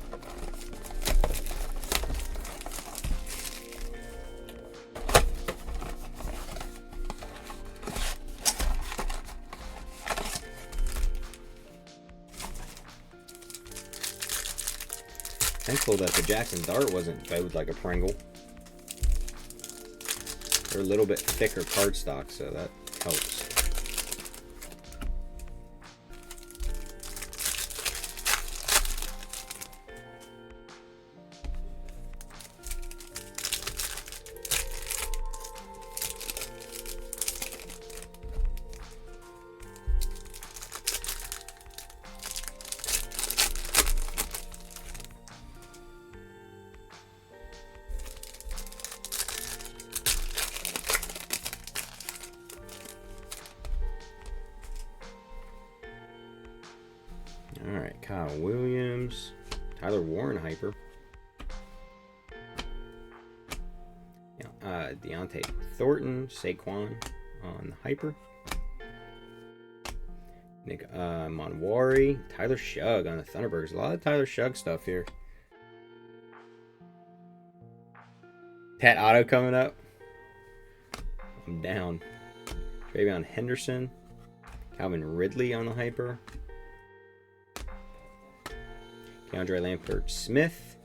Thankful that the Jackson Dart wasn't bowed like a Pringle. They're a little bit thicker cardstock, so that helps. Alright, Kyle Williams, Tyler Warren hyper. Deontay Thornton, Saquon on the hyper. Nick Monwari, Tyler Shug on the Thunderbirds. A lot of Tyler Shug stuff here. Pat Auto coming up. I'm down. Travion Henderson, Calvin Ridley on the hyper. Keandre Lampert Smith,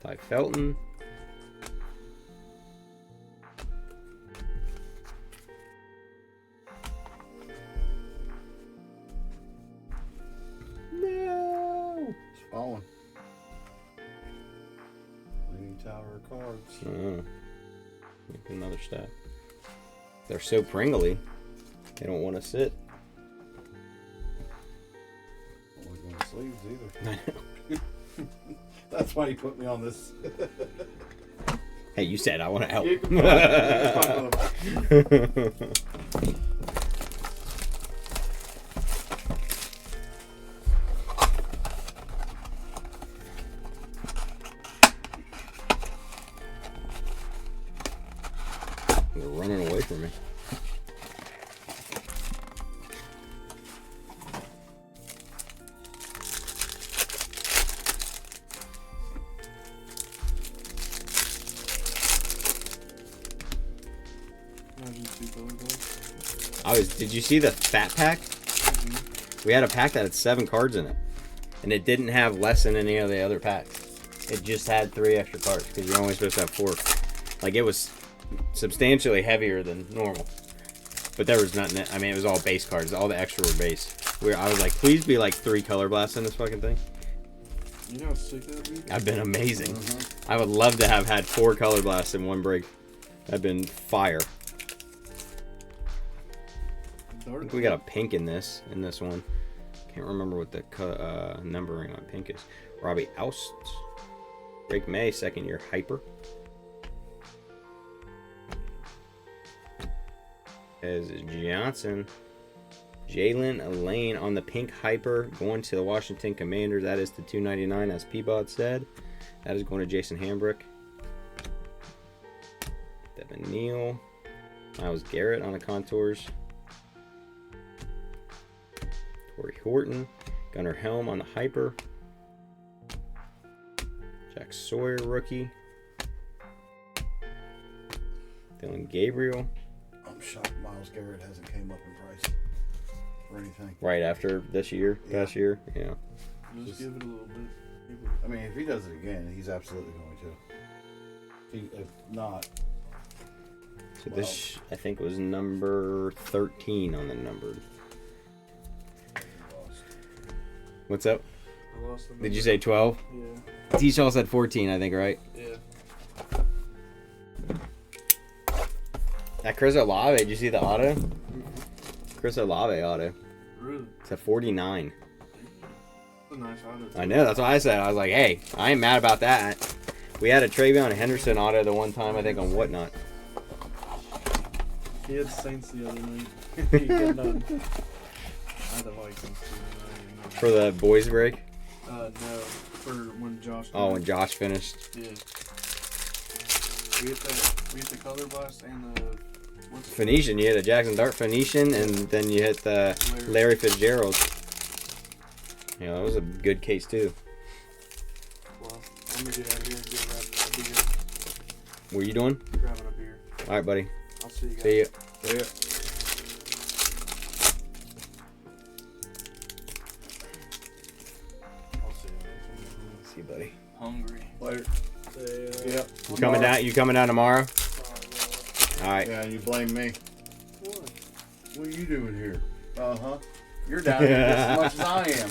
Ty Felton, no, it's falling. Leaning tower of cards. Another step. They're so pringly, they don't want to sit. Sleeves either. I know. That's why you put me on this. Hey, you said I want to help. They're running away from me. Did you see the fat pack? We had a pack that had 7 cards in it, and it didn't have less than any of the other packs. It just had 3 extra cards because you're only supposed to have 4. Like, it was substantially heavier than normal, but there was nothing. I mean, it was all base cards. All the extra were base. I was like, please be like 3 color blasts in this fucking thing. You know how sick that would be? I've been amazing. I would love to have had 4 color blasts in one break. That'd been fire. I think we got a pink in this one. Can't remember what the numbering on pink is. Robbie Oust. Drake May, 2nd year hyper. As Johnson. Jalen Lane on the pink hyper. Going to the Washington Commanders. That is the $2.99 as Peabod said. That is going to Jason Hambrick. Devin Neal. Miles Garrett on the contours. Corey Horton, Gunnar Helm on the hyper. Jack Sawyer rookie. Dylan Gabriel. I'm shocked Miles Garrett hasn't came up in price or anything. Right after this year, past year, yeah. Just give it a little bit. I mean, if he does it again, he's absolutely going to. If not. So this, I think, was number 13 on the numbered. What's up? I lost the Did you say 12? Yeah. T-Shaw said 14, I think, right? Yeah. That Chris Olave, did you see the auto? Chris Olave auto. Really? It's a 49. That's a nice auto. I know, that's what I said. I was like, hey, I ain't mad about that. We had a Travion Henderson auto the one time, I think, on Whatnot. He had Saints the other night. He got none. I had the Vikings too. For the boys break? No. For when Josh. Oh, when Josh finished. Yeah. We hit the Colorblast and the. What's it Phoenician, you hit a Jackson Dart Phoenician, and then you hit the Larry Fitzgerald. Yeah, that was a good case too. Well, I'm gonna get out of here and get a beer. What are you doing? Grabbing a beer. All right, buddy. I'll see you guys. See ya. Yeah. I'll see you. See you, buddy. Hungry. Later. Say, Yep. You coming down? You coming down tomorrow? All right. Yeah, and you blame me. What? What are you doing here? Uh-huh. You're down here just as much as I am.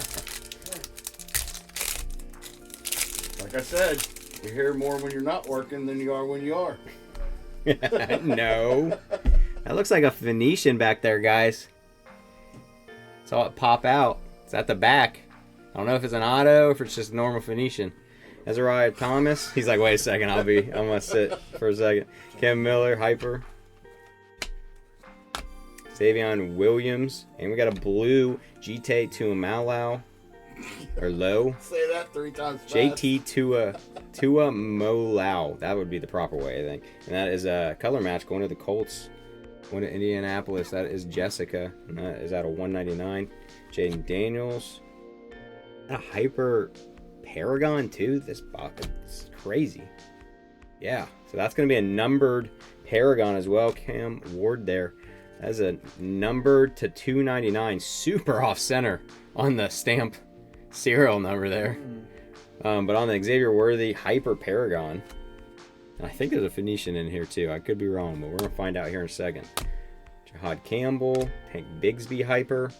Like I said, you're here more when you're not working than you are when you are. No. That looks like a Phoenician back there, guys. Saw it pop out. It's at the back. I don't know if it's an auto or if it's just normal Phoenician. Ezariah Thomas. He's like, wait a second, I'm gonna sit for a second. Kim Miller, Hyper. Savion Williams. And we got a blue GT Tuamalau. Or Low. Say that 3 times fast. JT Tua Molau. That would be the proper way, I think. And that is a color match going to the Colts. Going to Indianapolis. That is Jessica. And that is out of 199. Jaden Daniels. A Hyper Paragon, too. This box is crazy. Yeah. So that's going to be a numbered Paragon as well. Cam Ward there. That's a numbered to 299. Super off center on the stamp serial number there. But on the Xavier Worthy Hyper Paragon, I think there's a Phoenician in here too. I could be wrong, but we're going to find out here in a second. Jahad Campbell, Hank Bigsby Hyper,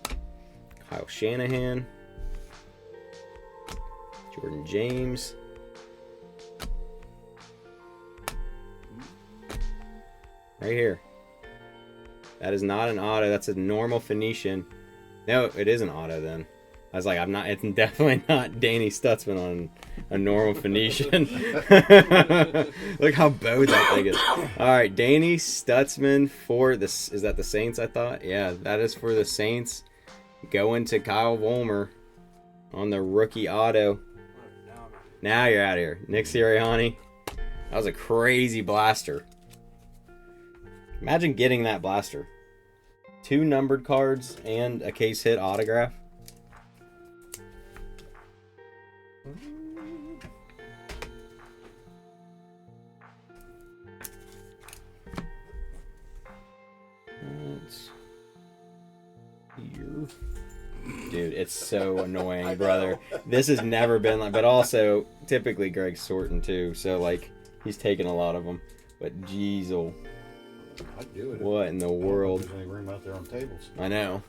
Kyle Shanahan, Jordan James, right here. That is not an auto. That's a normal Phoenician. No, it is an auto then. I was like, it's definitely not Danny Stutzman on a normal Phoenician. Look how bowed that thing is. All right, Danny Stutzman for this. Is that the Saints, I thought? Yeah, that is for the Saints. Going to Kyle Vollmer on the rookie auto. Now you're out of here. Nick Sirianni. That was a crazy blaster. Imagine getting that blaster. 2 numbered cards and a case hit autograph. That's here. Dude, it's so annoying, brother. This has never been like, but also typically Greg's sorting too, so like he's taking a lot of them. But jeez, I'd do it. what in the world? There's any room out there on tables. I know.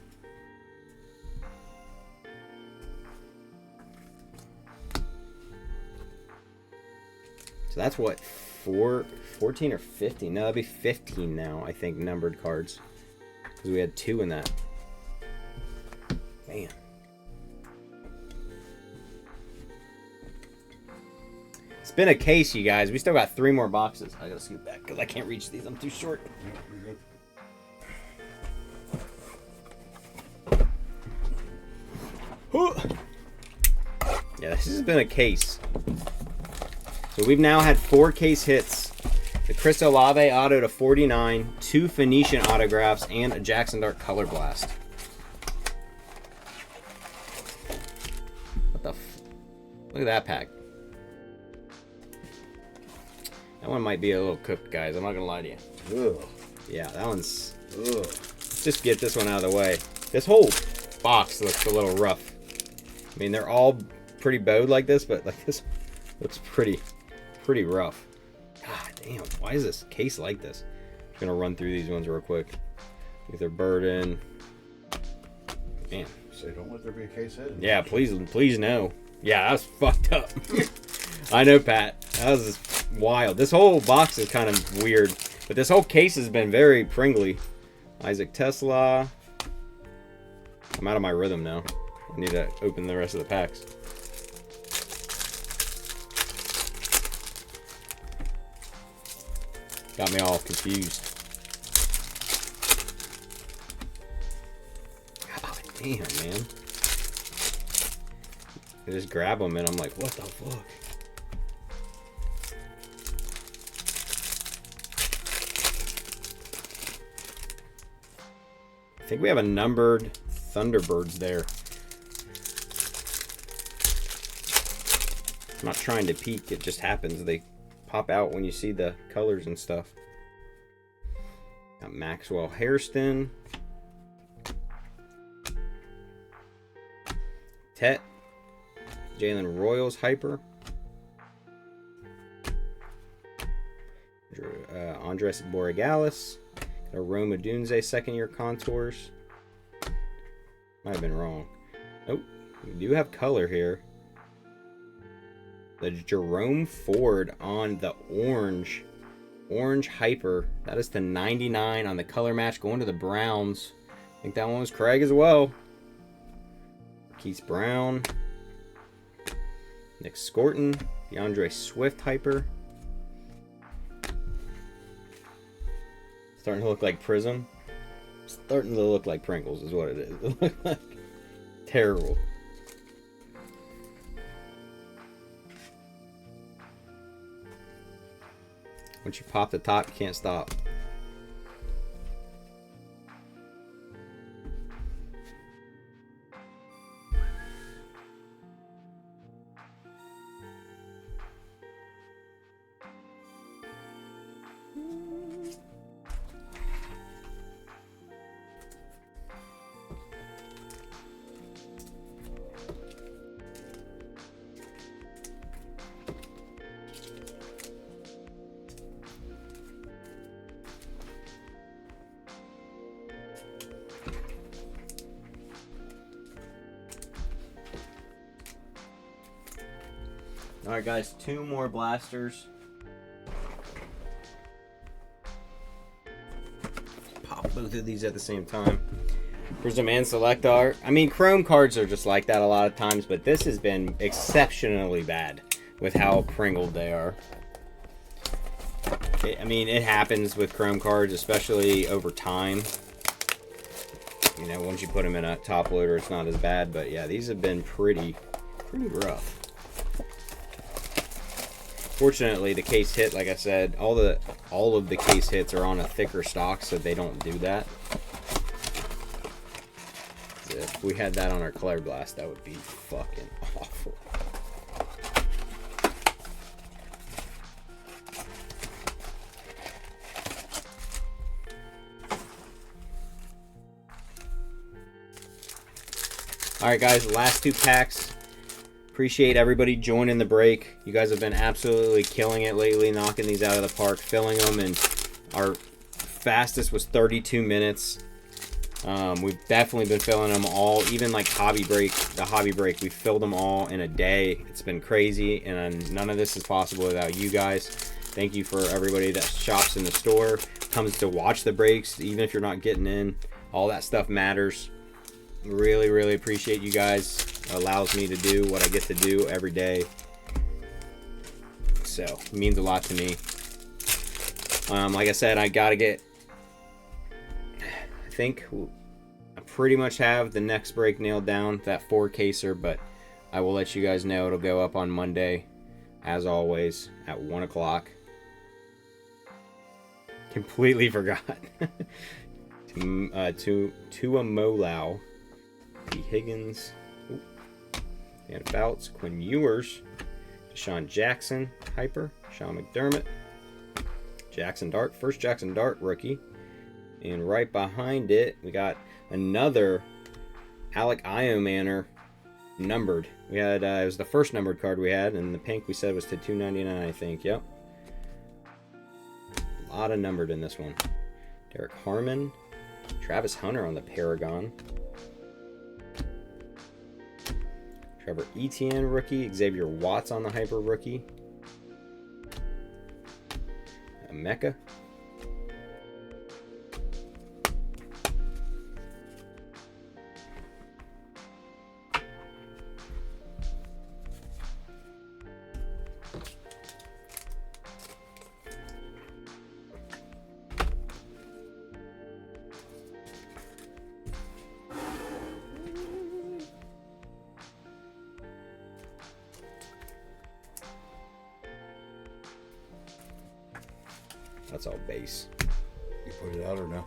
So that's what, 14 or 15? No, that'd be 15 now, I think, numbered cards. Because we had 2 in that. Man. It's been a case, you guys. We still got 3 more boxes. I gotta scoot back because I can't reach these. I'm too short. Yep, you're good. Yeah, this has been a case. So we've now had 4 case hits. The Chris Olave auto to 49, 2 Phoenician autographs, and a Jackson Dart Color Blast. What the look at that pack. That one might be a little cooked, guys. I'm not gonna lie to you. Ugh. Yeah, that one's... Ugh. Let's just get this one out of the way. This whole box looks a little rough. I mean, they're all pretty bowed like this, but like this looks pretty rough. God damn, why is this case like this? I'm gonna run through these ones real quick. Luther Burden. Man. Say, don't let there be a case hit. Yeah, please no. Yeah, that was fucked up. I know, Pat. That was just wild. This whole box is kind of weird, but this whole case has been very pringly. Isaac Tesla. I'm out of my rhythm now. I need to open the rest of the packs. Got me all confused. God damn, man. I just grab them and I'm like, what the fuck? I think we have a numbered Thunderbirds there. I'm not trying to peek, it just happens. They pop out when you see the colors and stuff. Got Maxwell Hairston. Tet. Jalen Royals Hyper. Andres Borregalis. Got a Roma Dunze second year contours. Might have been wrong. Oh, we do have color here. The Jerome Ford on the orange Hyper. That is to 99 on the color match going to the Browns. I think that one was Craig as well. Keith Brown. Nick Scorton. DeAndre Swift Hyper. Starting to look like Prism. Starting to look like Pringles is what it is. It looks like terrible. Once you pop the top, you can't stop. Alright guys, 2 more blasters. Pop both of these at the same time. Prism and Select Art. I mean, Chrome cards are just like that a lot of times, but this has been exceptionally bad with how pringled they are. I mean, it happens with Chrome cards, especially over time. You know, once you put them in a top loader, it's not as bad, but yeah, these have been pretty rough. Fortunately, the case hit, like I said, all of the case hits are on a thicker stock, so they don't do that. If we had that on our Colorblast, that would be fucking awful. Alright guys, last 2 packs. Appreciate everybody joining the break. You guys have been absolutely killing it lately, knocking these out of the park, filling them, and our fastest was 32 minutes. We've definitely been filling them all, even like the hobby break, we filled them all in a day. It's been crazy, and none of this is possible without you guys. Thank you for everybody that shops in the store, comes to watch the breaks, even if you're not getting in. All that stuff matters. Really appreciate you guys. It allows me to do what I get to do every day. So, it means a lot to me. Like I said, I think I pretty much have the next break nailed down, that 4-caser, but I will let you guys know. It'll go up on Monday, as always, at 1 o'clock. Completely forgot. Tua Molau, T. Higgins, Dan Fouts, Quinn Ewers, Deshaun Jackson, Hyper, Sean McDermott, Jackson Dart, first Jackson Dart rookie. And right behind it, we got another Alec Iomanner numbered. We had, it was the first numbered card we had, and the pink we said was to 299, I think. Yep. A lot of numbered in this one. Derek Harmon, Travis Hunter on the Paragon. Trevor Etienne rookie, Xavier Watts on the Hyper rookie. Mecca. That's all base. You put it out or no?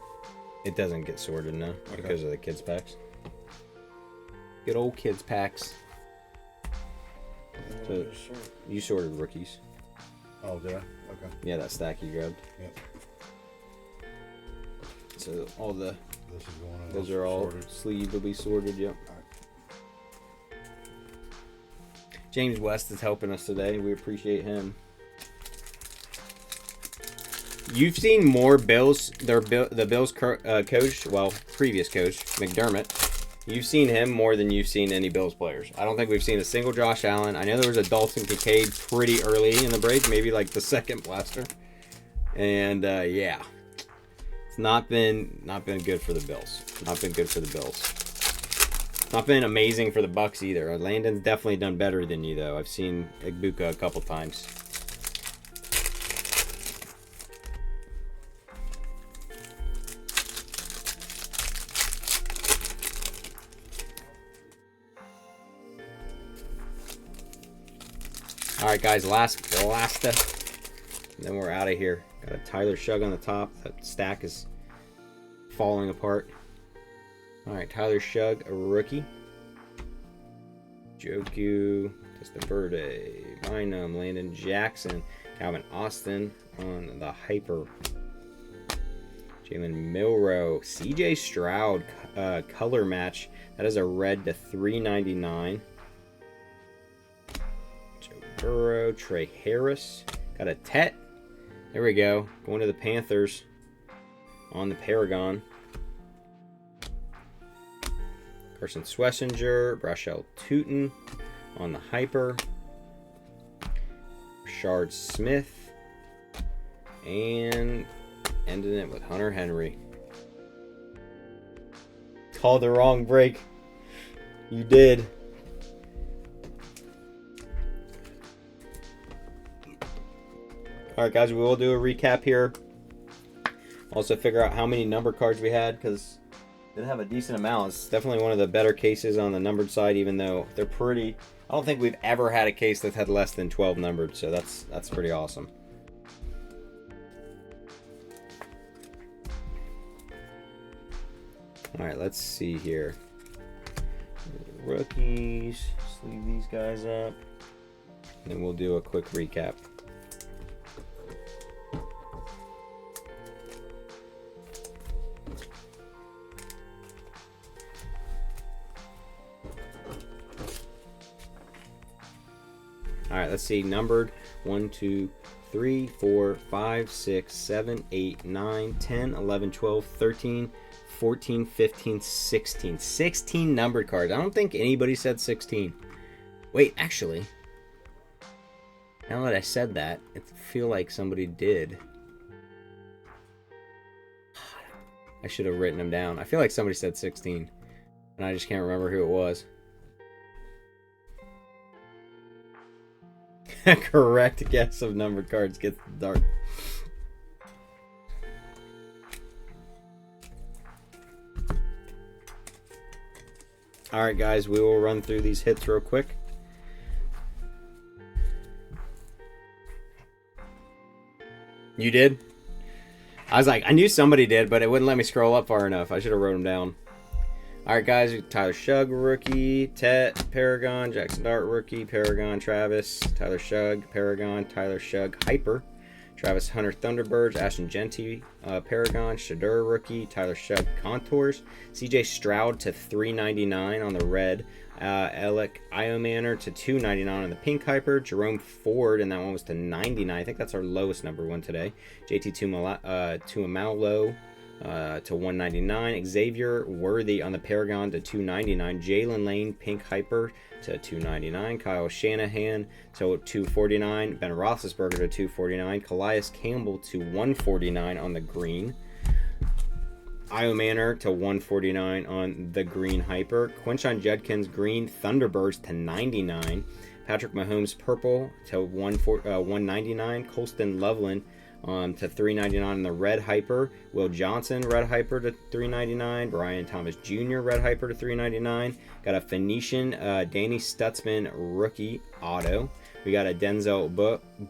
It doesn't get sorted now because of the kids packs. Good old kids packs. So you sorted rookies. Oh, did I? Okay. Yeah, that stack you grabbed. Yep. So all the This is going in. those are all sorted. sleeved will be sorted. Yep. James West is helping us today. We appreciate him. You've seen more Bills, the Bills coach, well, previous coach, McDermott. You've seen him more than you've seen any Bills players. I don't think we've seen a single Josh Allen. I know there was a Dalton Kincaid pretty early in the break, maybe like the second blaster. And yeah, it's not been good for the Bills. Not been good for the Bills. Not been amazing for the Bucks either. Landon's definitely done better than you though. I've seen Igbuka a couple times. All right, guys, last, then we're out of here. Got a Tyler Shug on the top. That stack is falling apart. All right, Tyler Shug, a rookie. Joku, Testaverde, Bynum, Landon Jackson, Calvin Austin on the Hyper. Jalen Milrow, CJ Stroud, color match. That is a red to 399. Burrow, Trey Harris, got a Tet. There we go. Going to the Panthers on the Paragon. Carson Schlesinger, Brashel Tootin on the Hyper. Rashard Smith. And ending it with Hunter Henry. Called the wrong break. You did. Alright guys, we will do a recap here. Also figure out how many number cards we had, because we did have a decent amount. It's definitely one of the better cases on the numbered side, even though they're pretty... I don't think we've ever had a case that's had less than 12 numbered, so that's pretty awesome. Alright, let's see here. Rookies. Sleeve these guys up. And then we'll do a quick recap. Alright, let's see. Numbered 1, 2, 3, 4, 5, 6, 7, 8, 9, 10, 11, 12, 13, 14, 15, 16. 16 numbered cards. I don't think anybody said 16. Wait, actually. Now that I said that, I feel like somebody did. I should have written them down. I feel like somebody said 16. And I just can't remember who it was. Correct guess of numbered cards gets the dart. Alright guys, we will run through these hits real quick. You did? I was like, I knew somebody did, but it wouldn't let me scroll up far enough. I should have wrote them down. Alright guys, Tyler Shug, rookie. Tet, Paragon. Jackson Dart, rookie. Paragon, Travis. Tyler Shug, Paragon. Tyler Shug, Hyper. Travis Hunter, Thunderbirds. Ashton Genty, Paragon. Shadur, rookie. Tyler Shug, Contours. CJ Stroud to 399 on the red. Alec Iomanor to 299 on the pink Hyper. Jerome Ford, and that one was to 99. I think that's our lowest number one today. JT Tuamalo to 199. Xavier Worthy on the Paragon to 299. Jalen Lane, pink Hyper to 299. Kyle Shanahan to 249. Ben Roethlisberger to 249. Calais Campbell to 149 on the green. Io Manor to 149 on the green Hyper. Quinshon Judkins green Thunderbirds to 99. Patrick Mahomes purple to 199. Colston Loveland to 399 on the red Hyper. Will Johnson red Hyper to 399. Brian Thomas Jr. red Hyper to 399. Got a Phoenician Danny Stutzman rookie auto. We got a Denzel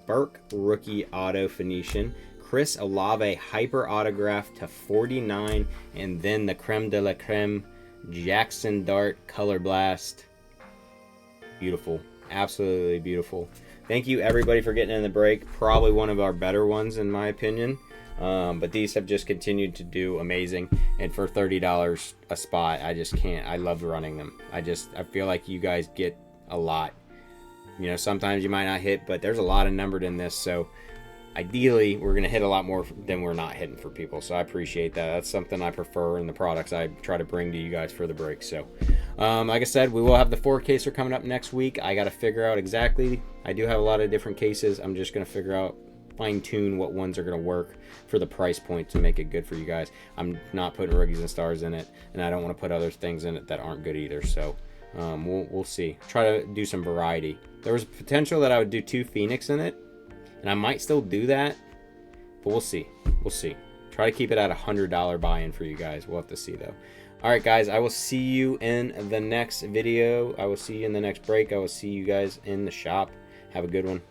Burke rookie auto Phoenician. Chris Olave Hyper Autograph to 49, and then the creme de la creme Jackson Dart Colorblast. Beautiful, absolutely beautiful. Thank you everybody for getting in the break. Probably one of our better ones in my opinion. But these have just continued to do amazing, and for $30 a spot, I just can't. I love running them. I feel like you guys get a lot. You know, sometimes you might not hit, but there's a lot of numbered in this, so ideally we're going to hit a lot more than we're not hitting for people, so I appreciate that. That's something I prefer in the products I try to bring to you guys for the break. So like I said, we will have the 4 caser coming up next week. I got to figure out exactly. I do have a lot of different cases. I'm just going to figure out, fine tune what ones are going to work for the price point to make it good for you guys. I'm not putting rookies and stars in it, and I don't want to put other things in it that aren't good either. So we'll see. Try to do some variety. There was potential that I would do 2 Phoenix in it, and I might still do that, but we'll see. We'll see. Try to keep it at $100 buy-in for you guys. We'll have to see though. All right, guys, I will see you in the next video. I will see you in the next break. I will see you guys in the shop. Have a good one.